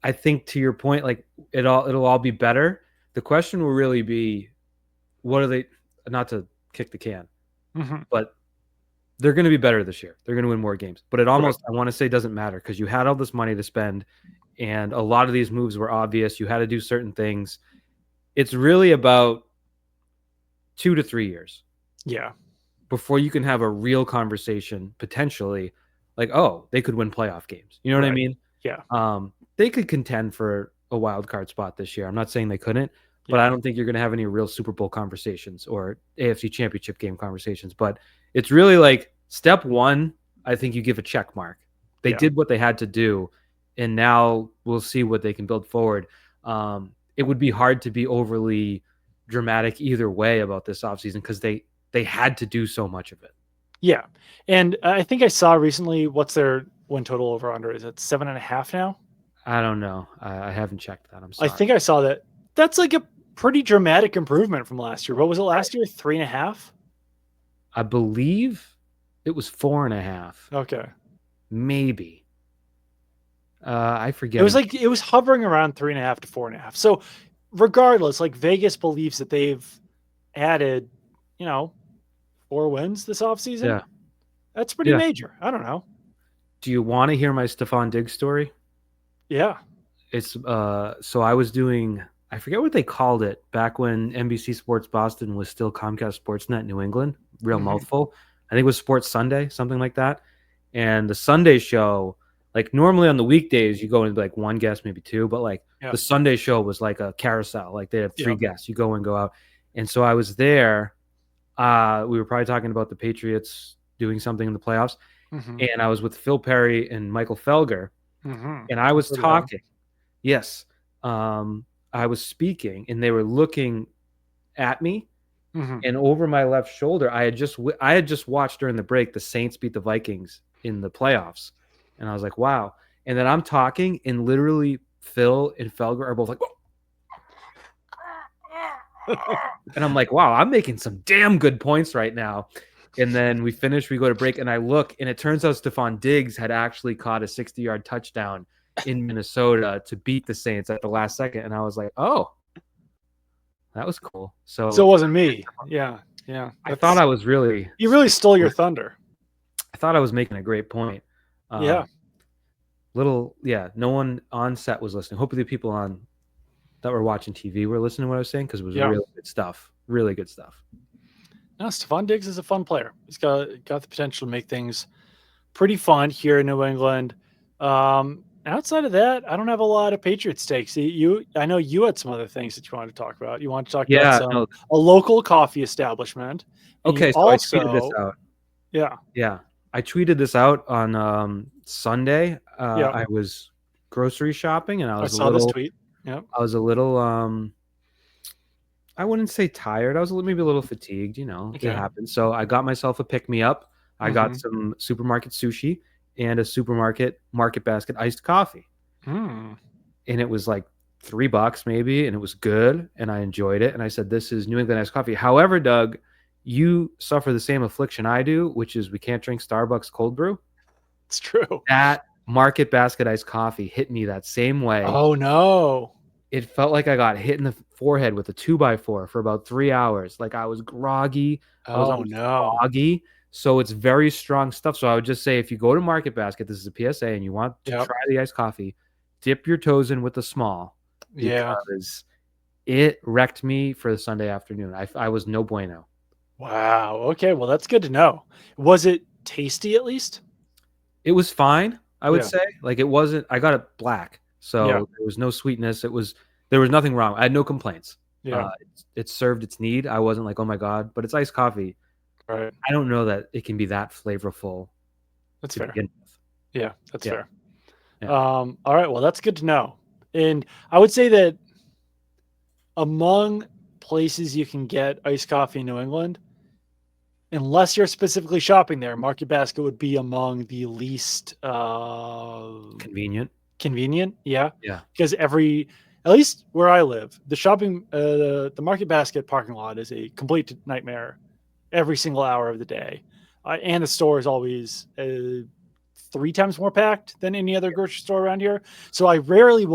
I think to your point, like it'll all be better. The question will really be, what are they? Not to kick the can, but they're going to be better this year. They're going to win more games. But it almost, I want to say, doesn't matter because you had all this money to spend, and a lot of these moves were obvious. You had to do certain things. It's really about 2 to 3 years. Yeah. Before you can have a real conversation, potentially, like, oh, they could win playoff games. You know what I mean? Yeah. They could contend for a wild card spot this year. I'm not saying they couldn't, but I don't think you're going to have any real Super Bowl conversations or AFC Championship game conversations. But it's really like step 1, I think you give a check mark. They did what they had to do, and now we'll see what they can build forward. It would be hard to be overly dramatic either way about this offseason because they had to do so much of it. Yeah. And I think I saw recently, what's their win total over under? Is it 7.5 now? I don't know. I haven't checked that. I'm sorry. I think I saw that. That's like a pretty dramatic improvement from last year. What was it last year? 3.5? I believe it was 4.5. Okay. Maybe. I forget. It was hovering around 3.5 to 4.5. So regardless, like Vegas believes that they've added, 4 wins this offseason. Yeah. That's pretty major. I don't know. Do you want to hear my Stefon Diggs story? Yeah. It's so I was doing, I forget what they called it back when NBC Sports Boston was still Comcast Sportsnet New England. Real mouthful. I think it was Sports Sunday, something like that. And the Sunday show, like normally on the weekdays you go into like 1 guest, maybe 2, but like the Sunday show was like a carousel. Like they have 3 guests. You go and go out. And so I was there. We were probably talking about the Patriots doing something in the playoffs. And I was with Phil Perry and Michael Felger. And I was talking. Yes. I was speaking and they were looking at me. And over my left shoulder, I had just watched during the break the Saints beat the Vikings in the playoffs. And I was like, wow. And then I'm talking and literally Phil and Felger are both like, and I'm like, wow, I'm making some damn good points right now. And then we finish, we go to break, and I look, and it turns out Stefon Diggs had actually caught a 60-yard touchdown in Minnesota to beat the Saints at the last second. And I was like, oh, that was cool. So it wasn't me. Yeah. I thought I was really... You really stole your thunder. I thought I was making a great point. Yeah. No one on set was listening. Hopefully the people on that were watching TV were listening to what I was saying, because it was Yeah. really good stuff. Really good stuff. No, Stefon Diggs is a fun player. He's got the potential to make things pretty fun here in New England. Outside of that, I don't have a lot of Patriots takes. I know you had some other things that you wanted to talk about. You want to talk about Yeah, no. a local coffee establishment. And you Okay, so I tweeted this also, out. yeah, Yeah, I tweeted this out on Sunday. yeah. I was grocery shopping, and I I was a saw this little, tweet. Yeah. I was a little, I wouldn't say tired. I was maybe a little fatigued. It Okay. happened. So I got myself a pick me up. I got some supermarket sushi and a supermarket market basket iced coffee, Hmm. and it was like $3 maybe, and it was good, and I enjoyed it. And I said, "This is New England iced coffee." However, Doug, you suffer the same affliction I do, which is we can't drink Starbucks cold brew. It's true. That market basket iced coffee hit me that same way. Oh no. It felt like I got hit in the forehead with a 2x4 for about 3 hours. Like I was groggy. I was Oh almost no. foggy. So it's very strong stuff. So I would just say, if you go to Market Basket, this is a PSA, and you want to try the iced coffee, dip your toes in with the small, Yeah. because it wrecked me for the Sunday afternoon. I was no bueno. Wow. Okay. Well, that's good to know. Was it tasty at least? It was fine, I would Yeah. say. Like it wasn't. I got it black, so Yeah. there was no sweetness. There was nothing wrong. I had no complaints. Yeah. It served its need. I wasn't like, oh my god, but it's iced coffee. Right. I don't know that it can be that flavorful. That's to fair. begin with. Yeah, that's fair. Yeah. All right. Well, that's good to know. And I would say that among places you can get iced coffee in New England, unless you're specifically shopping there, Market Basket would be among the least Convenient. convenient. Yeah. Yeah. Because at least where I live, the Market Basket parking lot is a complete nightmare every single hour of the day. And the store is always 3 times more packed than any other grocery store around here. So I rarely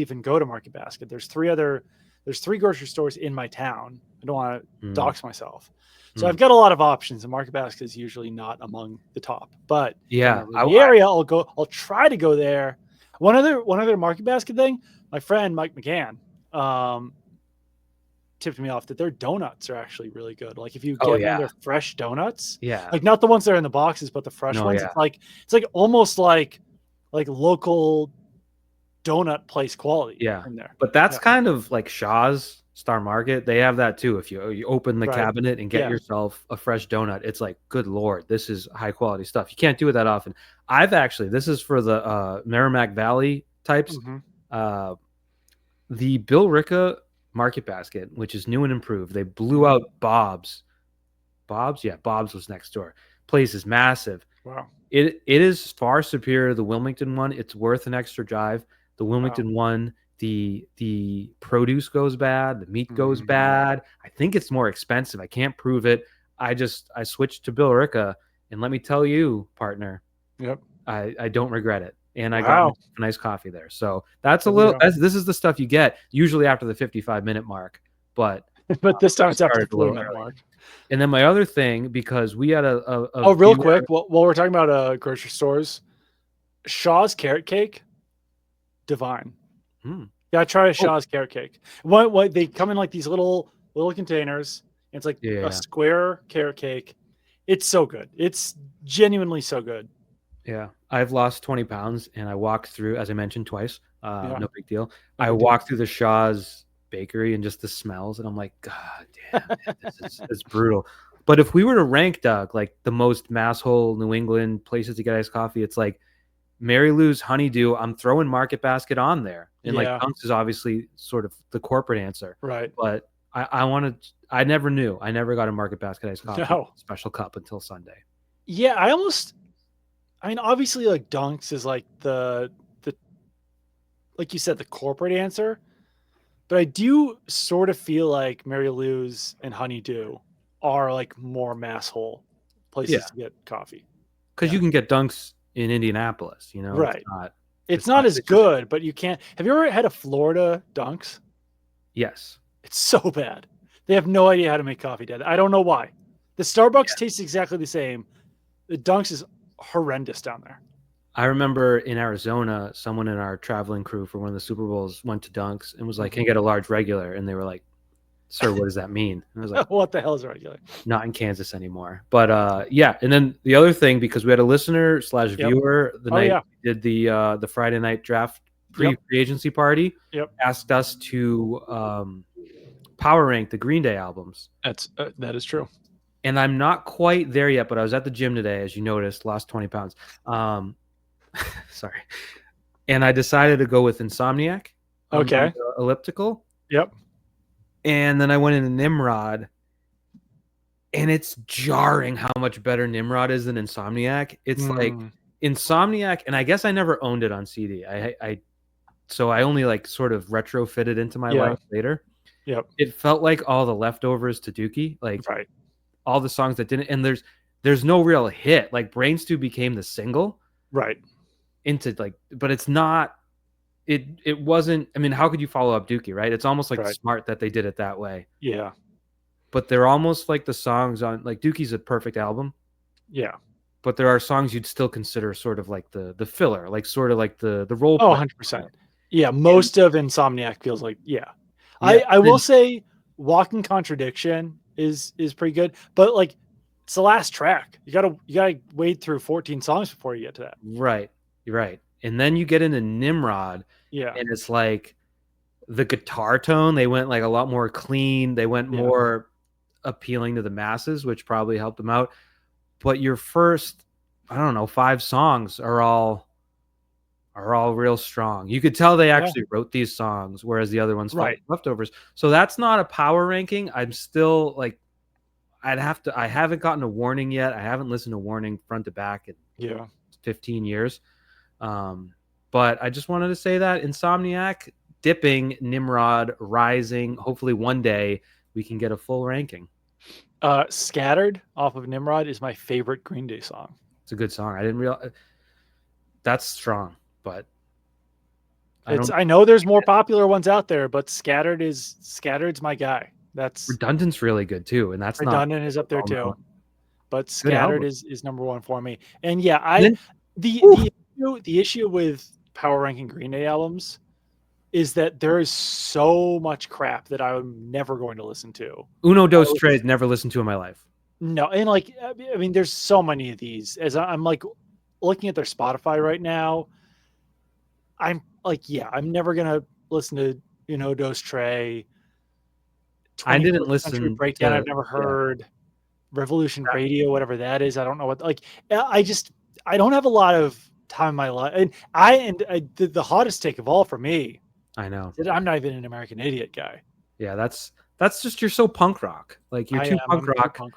even go to Market Basket. There's 3 grocery stores in my town. I don't want to dox myself. So I've got a lot of options, and Market Basket is usually not among the top. But Yeah, the area, I'll try to go there. One other Market Basket thing, my friend Mike McGann tipped me off that their donuts are actually really good. Like if you get one of their fresh donuts, like not the ones that are in the boxes, but the fresh ones, it's like almost like local donut place quality. In there. But that's kind of like Shaw's Star Market. They have that too. If you open the cabinet and get yourself a fresh donut, it's like, good Lord, this is high quality stuff. You can't do it that often. This is for the Merrimack Valley types. The Bill Ricca Market Basket, which is new and improved. They blew out Bob's. Bob's was next door. Place is massive. Wow. It is far superior to the Wilmington one. It's worth an extra drive. The Wilmington one, the produce goes bad, the meat goes bad. I think it's more expensive. I can't prove it. I switched to Bill Ricca, and let me tell you, partner, I don't regret it. And I got a nice coffee there. So that's this is the stuff you get usually after the 55-minute mark. But this time it's after the 40-minute mark. And then my other thing, because we had a real quick, while we're talking about grocery stores, Shaw's carrot cake, divine. Yeah, try a Shaw's carrot cake. What they come in like these little containers. It's like a square carrot cake. It's so good. It's genuinely so good. Yeah, I've lost 20 pounds, and I walked through, as I mentioned twice. No big deal. I walked through the Shaw's bakery and just the smells, and I'm like, God damn, man, this is brutal. But if we were to rank, Doug, like the most masshole New England places to get iced coffee, it's like Mary Lou's Honeydew. I'm throwing Market Basket on there, and like Dunks is obviously sort of the corporate answer, right? But I never knew. I never got a Market Basket iced coffee special cup until Sunday. Yeah, I mean, obviously, like Dunks is like the like you said, the corporate answer. But I do sort of feel like Mary Lou's and Honeydew are like more masshole places to get coffee. Because you can get Dunks in Indianapolis, right? It's not as good, but you can't. Have you ever had a Florida Dunks? Yes. It's so bad. They have no idea how to make coffee, Dad. I don't know why. The Starbucks tastes exactly the same. The Dunks is horrendous down there. I remember in Arizona, someone in our traveling crew for one of the Super Bowls went to Dunks and was like, "Can I get a large regular?" And they were like, "Sir, what does that mean?" And I was like, What the hell is regular? "Not in Kansas anymore." But yeah. And then the other thing, because we had a listener / viewer the night we did the Friday night draft free agency party, asked us to power rank the Green Day albums. That is true. And I'm not quite there yet, but I was at the gym today, as you noticed, lost 20 pounds. Sorry. And I decided to go with Insomniac. Okay. Elliptical. Yep. And then I went into Nimrod. And it's jarring how much better Nimrod is than Insomniac. It's like Insomniac, and I guess I never owned it on CD. So I only like sort of retrofitted into my life later. Yep. It felt like all the leftovers to Dookie, like all the songs that didn't, and there's no real hit. Like Brain Stew became the single. Right. Into like, but it's not, it wasn't, I mean, how could you follow up Dookie, right? It's almost like smart that they did it that way. Yeah. But they're almost like the songs on, like Dookie's a perfect album. Yeah. But there are songs you'd still consider sort of like the filler, like sort of like the role. Oh, 100%. Yeah. Most of Insomniac feels like, I will say Walking Contradiction is pretty good, but like it's the last track. You gotta wade through 14 songs before you get to that. Right. You're right. And then you get into Nimrod. Yeah. And it's like the guitar tone, they went like a lot more clean. They went more appealing to the masses, which probably helped them out. But your first, I don't know, 5 songs are all real strong. You could tell they actually wrote these songs, whereas the other ones felt like leftovers. So that's not a power ranking. I'm still like, I haven't gotten a Warning yet. I haven't listened to Warning front to back in 15 years. But I just wanted to say that Insomniac, dipping, Nimrod, rising. Hopefully one day we can get a full ranking. Scattered off of Nimrod is my favorite Green Day song. It's a good song. I didn't realize that's strong, but I know there's more popular ones out there, but Scattered's my guy. That's Redundant's really good too, and that's Redundant is up there too. But Scattered is number one for me. And the issue with power ranking Green Day albums is that there is so much crap that I'm never going to listen to. Uno Dos Tres, never listened to in my life. No, and like, I mean, there's so many of these. As I'm like looking at their Spotify right now, I'm like, I'm never gonna listen to Uno Dos Tres. I didn't listen. Breakdown, I've never heard. Revolution Radio, whatever that is. I don't know what. Like, I don't have a lot of time in my life, and I did the hottest take of all for me. I know. I'm not even an American Idiot guy. Yeah, that's just, you're so punk rock. Like you're too punk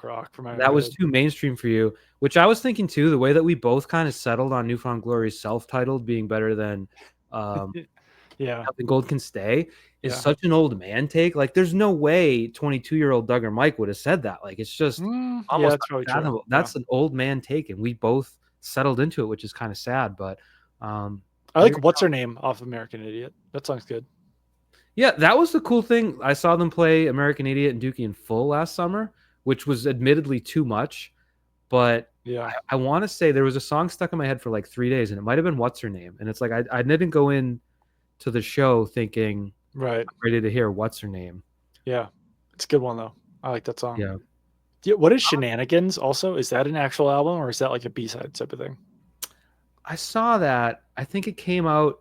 rock for my. That was too mainstream for you. Which I was thinking too. The way that we both kind of settled on Newfound Glory's self-titled being better than, Nothing Gold Can Stay is such an old man take. Like there's no way 22-year-old Doug or Mike would have said that. Like it's just almost unfathomable. That's an old man take, and we both settled into it, which is kind of sad. But I like What's Her Name off American Idiot. That song's good. Yeah, that was the cool thing. I saw them play American Idiot and Dookie in full last summer, which was admittedly too much. But I want to say there was a song stuck in my head for like 3 days, and it might have been What's Her Name. And it's like I didn't go in to the show thinking I'm ready to hear What's Her Name. Yeah, it's a good one though. I like that song. Yeah. What is Shenanigans? Also, is that an actual album or is that like a B-side type of thing? I saw that. I think it came out.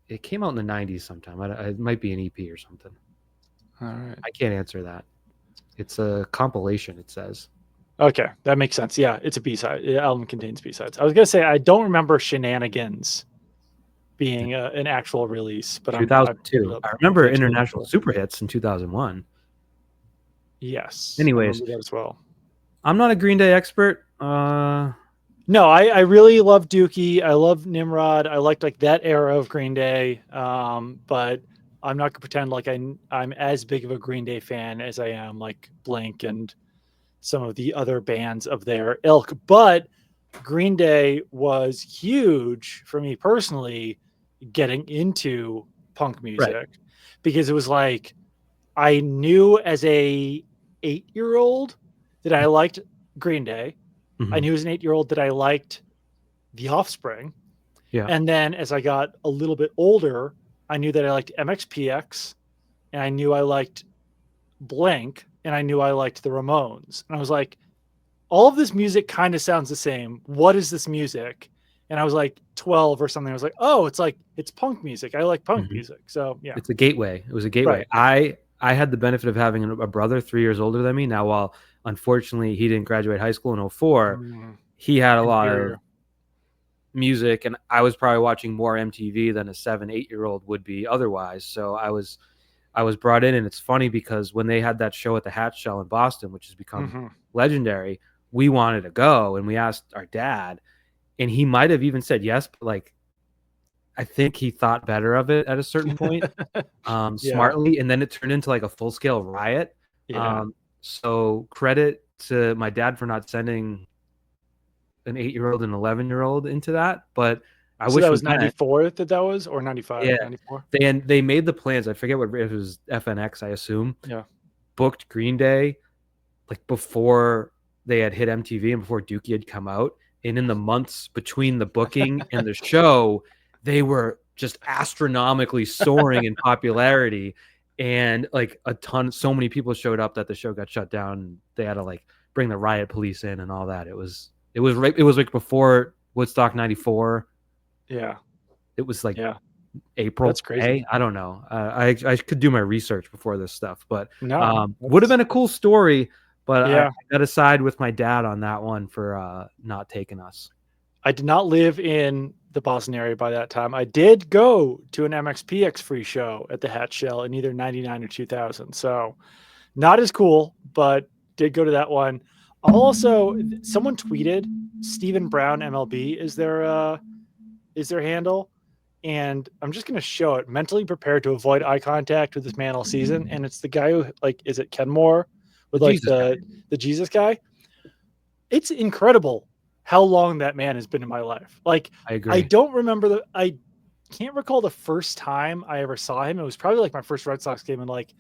It came out in the 90s sometime. It might be an EP or something. All right. I can't answer that. It's a compilation, it says. Okay, that makes sense. Yeah, it's a B-side. The album contains B-sides. I was going to say, I don't remember Shenanigans being an actual release. But 2002. I remember International Super Hits in 2001. Yes. Anyways. I remember that as well. I'm not a Green Day expert. No, I really love Dookie. I love Nimrod. I liked like that era of Green Day. But I'm not gonna pretend like I'm as big of a Green Day fan as I am like Blink and some of the other bands of their ilk. But Green Day was huge for me personally getting into punk music because it was like I knew as a 8-year-old that I liked Green Day. I knew as an 8-year-old that I liked The Offspring. Yeah. And then as I got a little bit older, I knew that I liked MXPX, and I knew I liked Blink, and I knew I liked the Ramones. And I was like, all of this music kind of sounds the same. What is this music? And I was like 12 or something. I was like, oh, it's punk music. I like punk music. So yeah. It's a gateway. It was a gateway. Right. I had the benefit of having a brother 3 years older than me. Now, while unfortunately he didn't graduate high school in 04, he had a lot of music, and I was probably watching more MTV than a 7-8-year-old would be otherwise. So I was brought in, and it's funny because when they had that show at the Hatch Shell in Boston, which has become legendary, we wanted to go, and we asked our dad, and he might have even said yes, but like I think he thought better of it at a certain point, smartly, and then it turned into like a full-scale riot. So credit to my dad for not sending an 8-year-old and 11-year-old into that, but I wish that was 94 that was, or 95, yeah. 94. They made the plans. I forget what it was, FNX, I assume. Yeah. Booked Green Day like before they had hit MTV and before Dookie had come out. And in the months between the booking and the show, they were just astronomically soaring in popularity. And like so many people showed up that the show got shut down. They had to like bring the riot police in and all that. It was like before Woodstock 94. Yeah. It was like April. That's crazy. May? I don't know. I could do my research before this stuff, but no, would have been a cool story. But yeah. I got to side with my dad on that one for not taking us. I did not live in the Boston area by that time. I did go to an MXPX free show at the Hatch Shell in either 99 or 2000. So not as cool, but did go to that one. Also, someone tweeted Stephen Brown MLB is their handle. And I'm just going to show it. Mentally prepared to avoid eye contact with this man all season. And it's the guy who, like, is it Kenmore? With like the Jesus guy. It's incredible how long that man has been in my life. Like, I agree. I can't recall the first time I ever saw him. It was probably like my first Red Sox game in like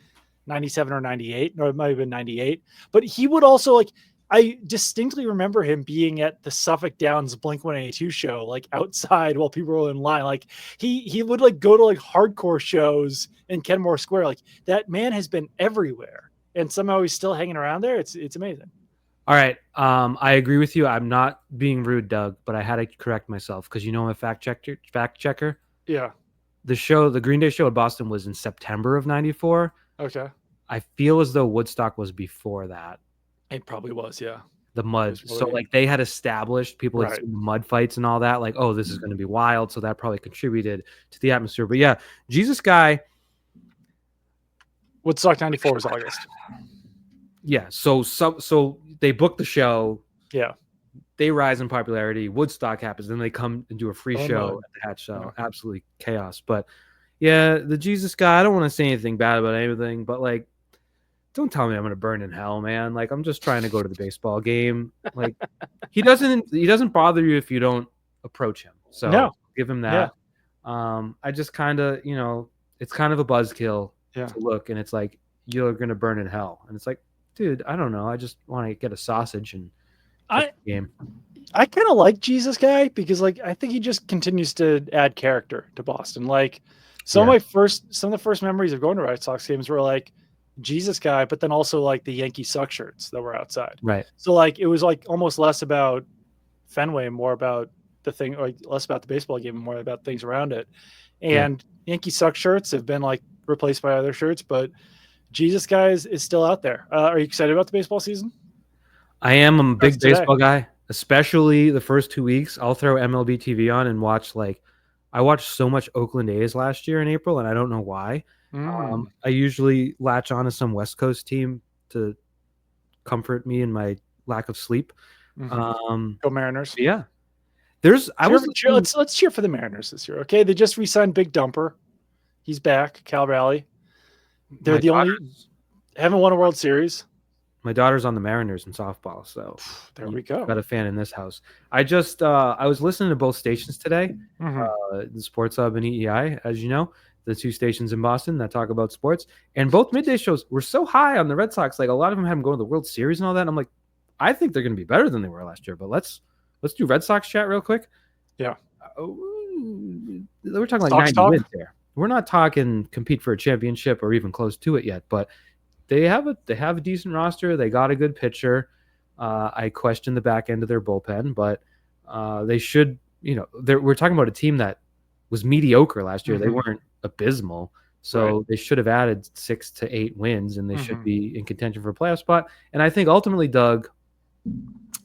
97 or 98, or it might have been 98. But he would also like, I distinctly remember him being at the Suffolk Downs Blink-182 show, like outside while people were in line. Like he would like go to like hardcore shows in Kenmore Square. Like that man has been everywhere. And somehow he's still hanging around there. It's amazing. All right. I agree with you. I'm not being rude, Doug, but I had to correct myself because I'm a fact checker. Yeah. The Green Day show at Boston was in September of 94. Okay. I feel as though Woodstock was before that. It probably was, yeah. The mud. So like they had established, people had seen mud fights and all that. Like, oh, this is going to be wild. So that probably contributed to the atmosphere. But yeah, Jesus Guy. Woodstock 94 was August. Yeah. So they book the show. Yeah. They rise in popularity. Woodstock happens. Then they come and do a free show at the Hatch Show. Yeah. Absolutely chaos. But yeah, the Jesus Guy, I don't want to say anything bad about anything, but like, don't tell me I'm going to burn in hell, man. Like, I'm just trying to go to the baseball game. Like, he doesn't bother you if you don't approach him. So give him that. Yeah. I just kind of, it's kind of a buzzkill. To look, and it's like you're gonna burn in hell, and it's like, dude, I don't know, I just want to get a sausage and game. I kind of like Jesus Guy because like I think he just continues to add character to Boston. Like some of the first memories of going to Red Sox games were like Jesus Guy, but then also like the Yankee suck shirts that were outside. Right. So like it was like almost less about Fenway, more about the thing, like less about the baseball game, more about things around it. And Yankee suck shirts have been like replaced by other shirts, but Jesus Guy is still out there. Are you excited about the baseball season? I am. I'm a big baseball guy, especially the first 2 weeks. I'll throw MLB TV on and watch. Like, I watched so much Oakland A's last year in April, and I don't know why. I usually latch on to some West Coast team to comfort me in my lack of sleep. Go Mariners! Yeah, let's cheer for the Mariners this year. Okay, they just re-signed Big Dumper. He's back. Cal Raleigh. They're haven't won a World Series. My daughter's on the Mariners in softball, so there we go. Got a fan in this house. I just I was listening to both stations today, the Sports Hub and EEI, as you know, the two stations in Boston that talk about sports, and both midday shows were so high on the Red Sox. Like a lot of them have them going to the World Series and all that. And I'm like, I think they're going to be better than they were last year. But let's do Red Sox chat real quick. Yeah. We're talking like Sox 90 talk? wins there. We're not talking compete for a championship or even close to it yet, but they have a decent roster. They got a good pitcher. I question the back end of their bullpen, but they should, we're talking about a team that was mediocre last year. They weren't abysmal. So they should have added 6 to 8 wins, and they should be in contention for a playoff spot. And I think ultimately, Doug,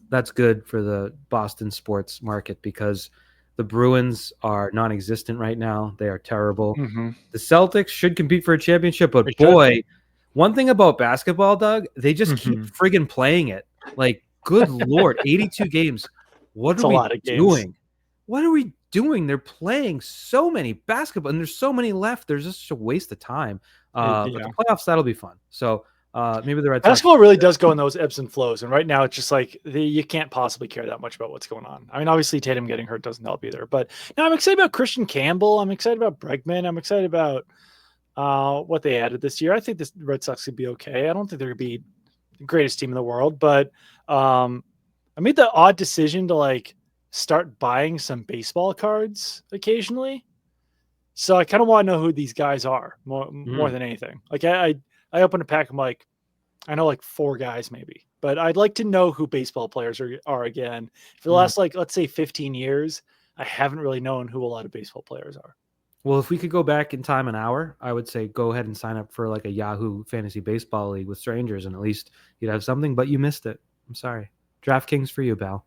that's good for the Boston sports market because the Bruins are non-existent right now. They are terrible. The Celtics should compete for a championship, but boy, one thing about basketball, Doug, they just keep friggin' playing it. Like, good Lord, 82 games. What are we doing? What are we doing? They're playing so many basketball, and there's so many left. There's just a waste of time. But the playoffs, that'll be fun. So maybe the Red Sox. Basketball really does go in those ebbs and flows, and right now it's just like you can't possibly care that much about what's going on. I mean, obviously Tatum getting hurt doesn't help either. But now I'm excited about Christian Campbell. I'm excited about Bregman. I'm excited about what they added this year. I think this Red Sox could be okay. I don't think they're going to be the greatest team in the world, but I made the odd decision to like start buying some baseball cards occasionally. So I kind of want to know who these guys are more than anything. Like I opened a pack. I'm like, I know like 4 guys maybe, but I'd like to know who baseball players are again. For the last, like, let's say 15 years, I haven't really known who a lot of baseball players are. Well, if we could go back in time an hour, I would say go ahead and sign up for like a Yahoo Fantasy Baseball League with strangers, and at least you'd have something, but you missed it. I'm sorry. DraftKings for you, Bal.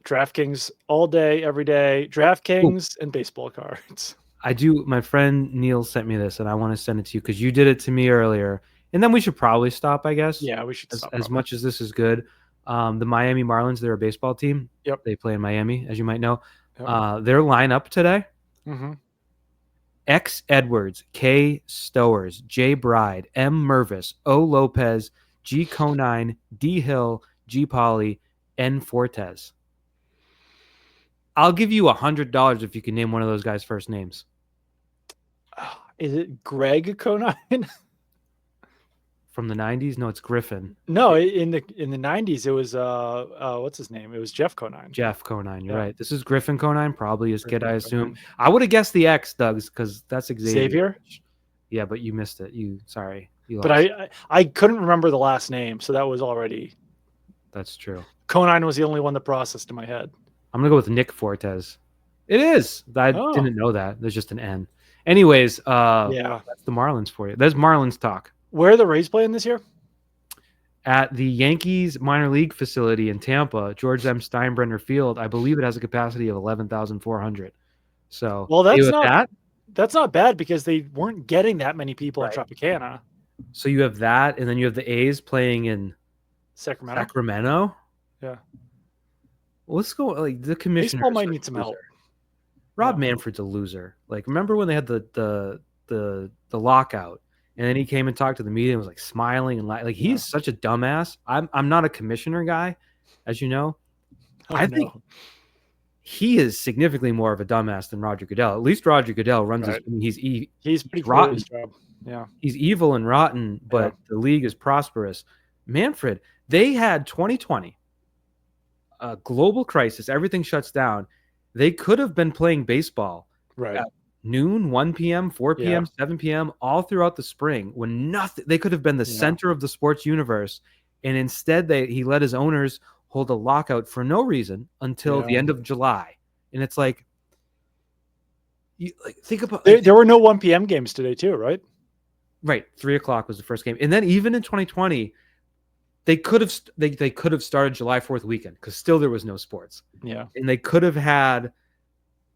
DraftKings all day, every day. DraftKings and baseball cards. I do. My friend Neil sent me this, and I want to send it to you because you did it to me earlier. And then we should probably stop, I guess. Yeah, we should stop. As much as this is good. The Miami Marlins, they're a baseball team. Yep. They play in Miami, as you might know. Yep. Their lineup today. X Edwards, K Stowers, J Bride, M Mervis, O Lopez, G Conine, D Hill, G Polly, N Fortes. I'll give you $100 if you can name one of those guys' first names. Is it Greg Conine? From the 90s? No, it's Griffin. No, in the 90s it was what's his name? It was Jeff Conine. Jeff Conine, you're right. This is Griffin Conine, probably his kid, I assume. I would have guessed the X, Doug, because that's Xavier. Yeah, but you missed it. You lost. But I couldn't remember the last name, so that was already. That's true. Conine was the only one that processed in my head. I'm gonna go with Nick Fortes. It is. I didn't know that. There's just an N. Anyways, that's the Marlins for you. There's Marlins talk. Where are the Rays playing this year? At the Yankees minor league facility in Tampa, George M. Steinbrenner Field. I believe it has a capacity of 11,400. So, well, that's not bad because they weren't getting that many people at Tropicana. So you have that, and then you have the A's playing in Sacramento. Yeah. Let's go. Like the commissioner baseball might need some help. Rob Manfred's a loser. Like, remember when they had the lockout, and then he came and talked to the media and was like smiling and like he's such a dumbass. I'm not a commissioner guy, as you know. I think he is significantly more of a dumbass than Roger Goodell. At least Roger Goodell runs he's pretty rotten. His job. Yeah, he's evil and rotten, but the league is prosperous. Manfred, they had 2020. A global crisis, everything shuts down. They could have been playing baseball at noon, 1 p.m., 4 p.m., 7 p.m., all throughout the spring when nothing. They could have been the center of the sports universe, and instead he let his owners hold a lockout for no reason until the end of July. And it's like, think about there were no 1 p.m. games today too, right? Right, 3 o'clock was the first game, and then even in 2020. They could have started July 4th weekend because still there was no sports. Yeah, and they could have had,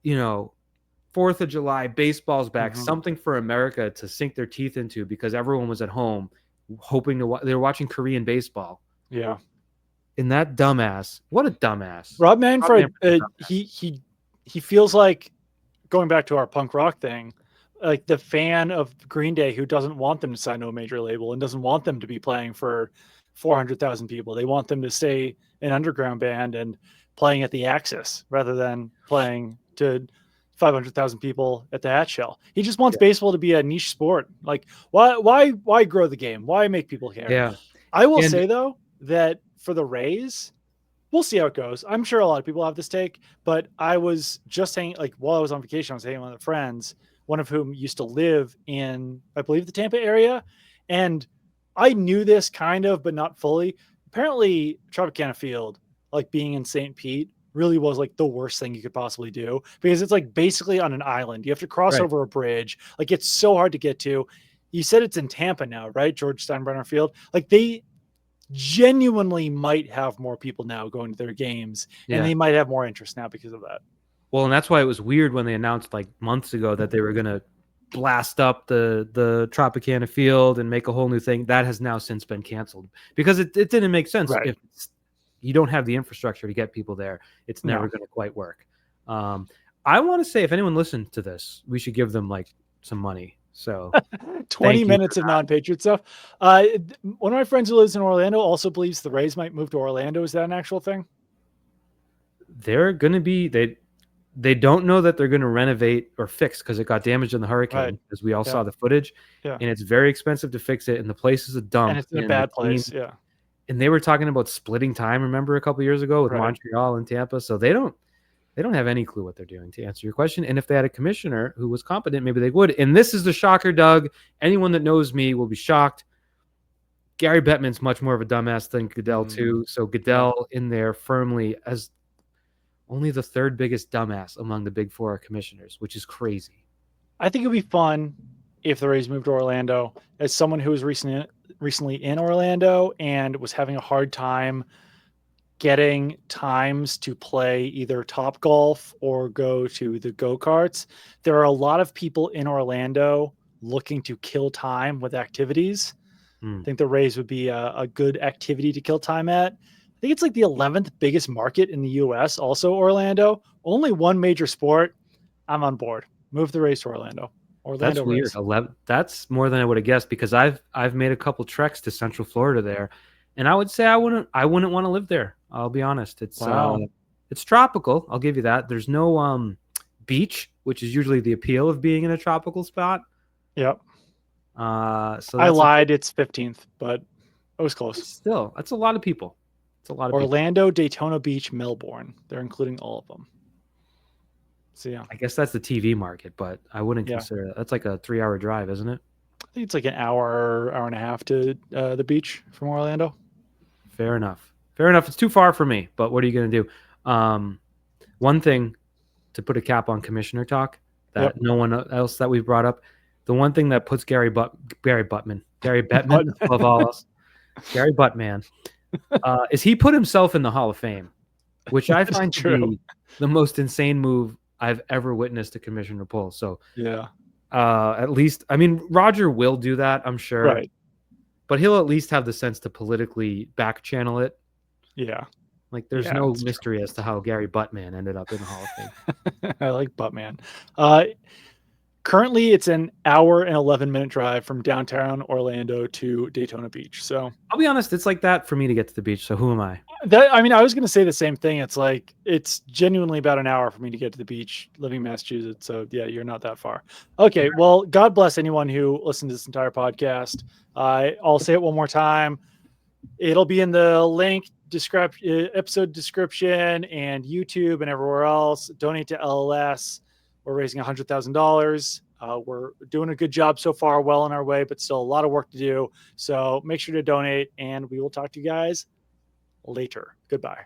4th of July, baseball's back, something for America to sink their teeth into because everyone was at home hoping to. They were watching Korean baseball. Yeah, and that dumbass, what a dumbass! Rob Manfred, he feels like, going back to our punk rock thing, like the fan of Green Day who doesn't want them to sign to a major label and doesn't want them to be playing for 400,000 people. They want them to stay an underground band and playing at the Axis rather than playing to 500,000 people at the Hat Shell. He just wants baseball to be a niche sport. Like, why grow the game? Why make people care? Yeah. I will say though that for the Rays, we'll see how it goes. I'm sure a lot of people have this take, but I was just saying, like, while I was on vacation, I was hanging with friends, one of whom used to live in, I believe, the Tampa area. And I knew this kind of, but not fully. Apparently, Tropicana Field, like being in St. Pete, really was like the worst thing you could possibly do because it's like basically on an island. You have to cross Right. over a bridge. Like it's so hard to get to. You said it's in Tampa now, right? George Steinbrenner Field. Like they genuinely might have more people now going to their games and Yeah. they might have more interest now because of that. Well, and that's why it was weird when they announced like months ago that they were going to blast up the Tropicana Field and make a whole new thing. That has now since been canceled because it didn't make sense. Right. If you don't have the infrastructure to get people there, it's never No. going to quite work. I want to say if anyone listened to this, we should give them like some money. So 20 minutes of non-Patriot stuff. One of my friends who lives in Orlando also believes the Rays might move to Orlando. Is that an actual thing? they're going to be they don't know that they're going to renovate or fix because it got damaged in the hurricane, Right. as we all Yeah. saw the footage. Yeah. And it's very expensive to fix it, and the place is a dump. And it's in a and bad the team- place. Yeah. And they were talking about splitting time, remember, a couple years ago with Right. Montreal and Tampa. So they don't have any clue what they're doing, to answer your question. And if they had a commissioner who was competent, maybe they would. And this is the shocker, Doug. Anyone that knows me will be shocked. Gary Bettman's much more of a dumbass than Goodell, too. So Goodell in there firmly as only the third biggest dumbass among the big four commissioners, which is crazy. I think it'd be fun if the Rays moved to Orlando. As someone who was recently in Orlando and was having a hard time getting times to play either Top Golf or go to the go-karts, there are a lot of people in Orlando looking to kill time with activities. I think the Rays would be a good activity to kill time at. I think it's like the 11th biggest market in the U.S., also Orlando. Only one major sport. I'm on board. Move the Rays to Orlando. That's weird. Rays. 11. That's more than I would have guessed because I've made a couple treks to Central Florida there, and I would say I wouldn't want to live there. I'll be honest. It's it's tropical. I'll give you that. There's no beach, which is usually the appeal of being in a tropical spot. Yep. So I lied. It's 15th, but it was close. Still, that's a lot of people. It's a lot of people. Orlando, Daytona Beach, Melbourne. They're including all of them. So yeah, I guess that's the TV market, but I wouldn't consider that. That's like a 3-hour drive, isn't it? I think it's like an hour and a half to the beach from Orlando. Fair enough. It's too far for me, but what are you going to do? One thing to put a cap on commissioner talk that no one else that we've brought up. The one thing that puts Gary Bettman above all else, Gary Bettman, is he put himself in the Hall of Fame, which I find to be the most insane move I've ever witnessed a commissioner pull. So yeah, at least, I mean, Roger will do that, I'm sure. Right. But he'll at least have the sense to politically back channel it. Yeah. Like there's no mystery as to how Gary Bettman ended up in the Hall of Fame. I like Buttman. Currently, it's an hour and 11-minute drive from downtown Orlando to Daytona Beach. So I'll be honest, it's like that for me to get to the beach. So who am I? I was going to say the same thing. It's like it's genuinely about an hour for me to get to the beach living in Massachusetts. So yeah, you're not that far. Okay, well, God bless anyone who listened to this entire podcast. I'll say it one more time. It'll be in the link episode description and YouTube and everywhere else. Donate to LLS. We're raising $100,000. We're doing a good job so far, well on our way, but still a lot of work to do. So make sure to donate, and we will talk to you guys later. Goodbye.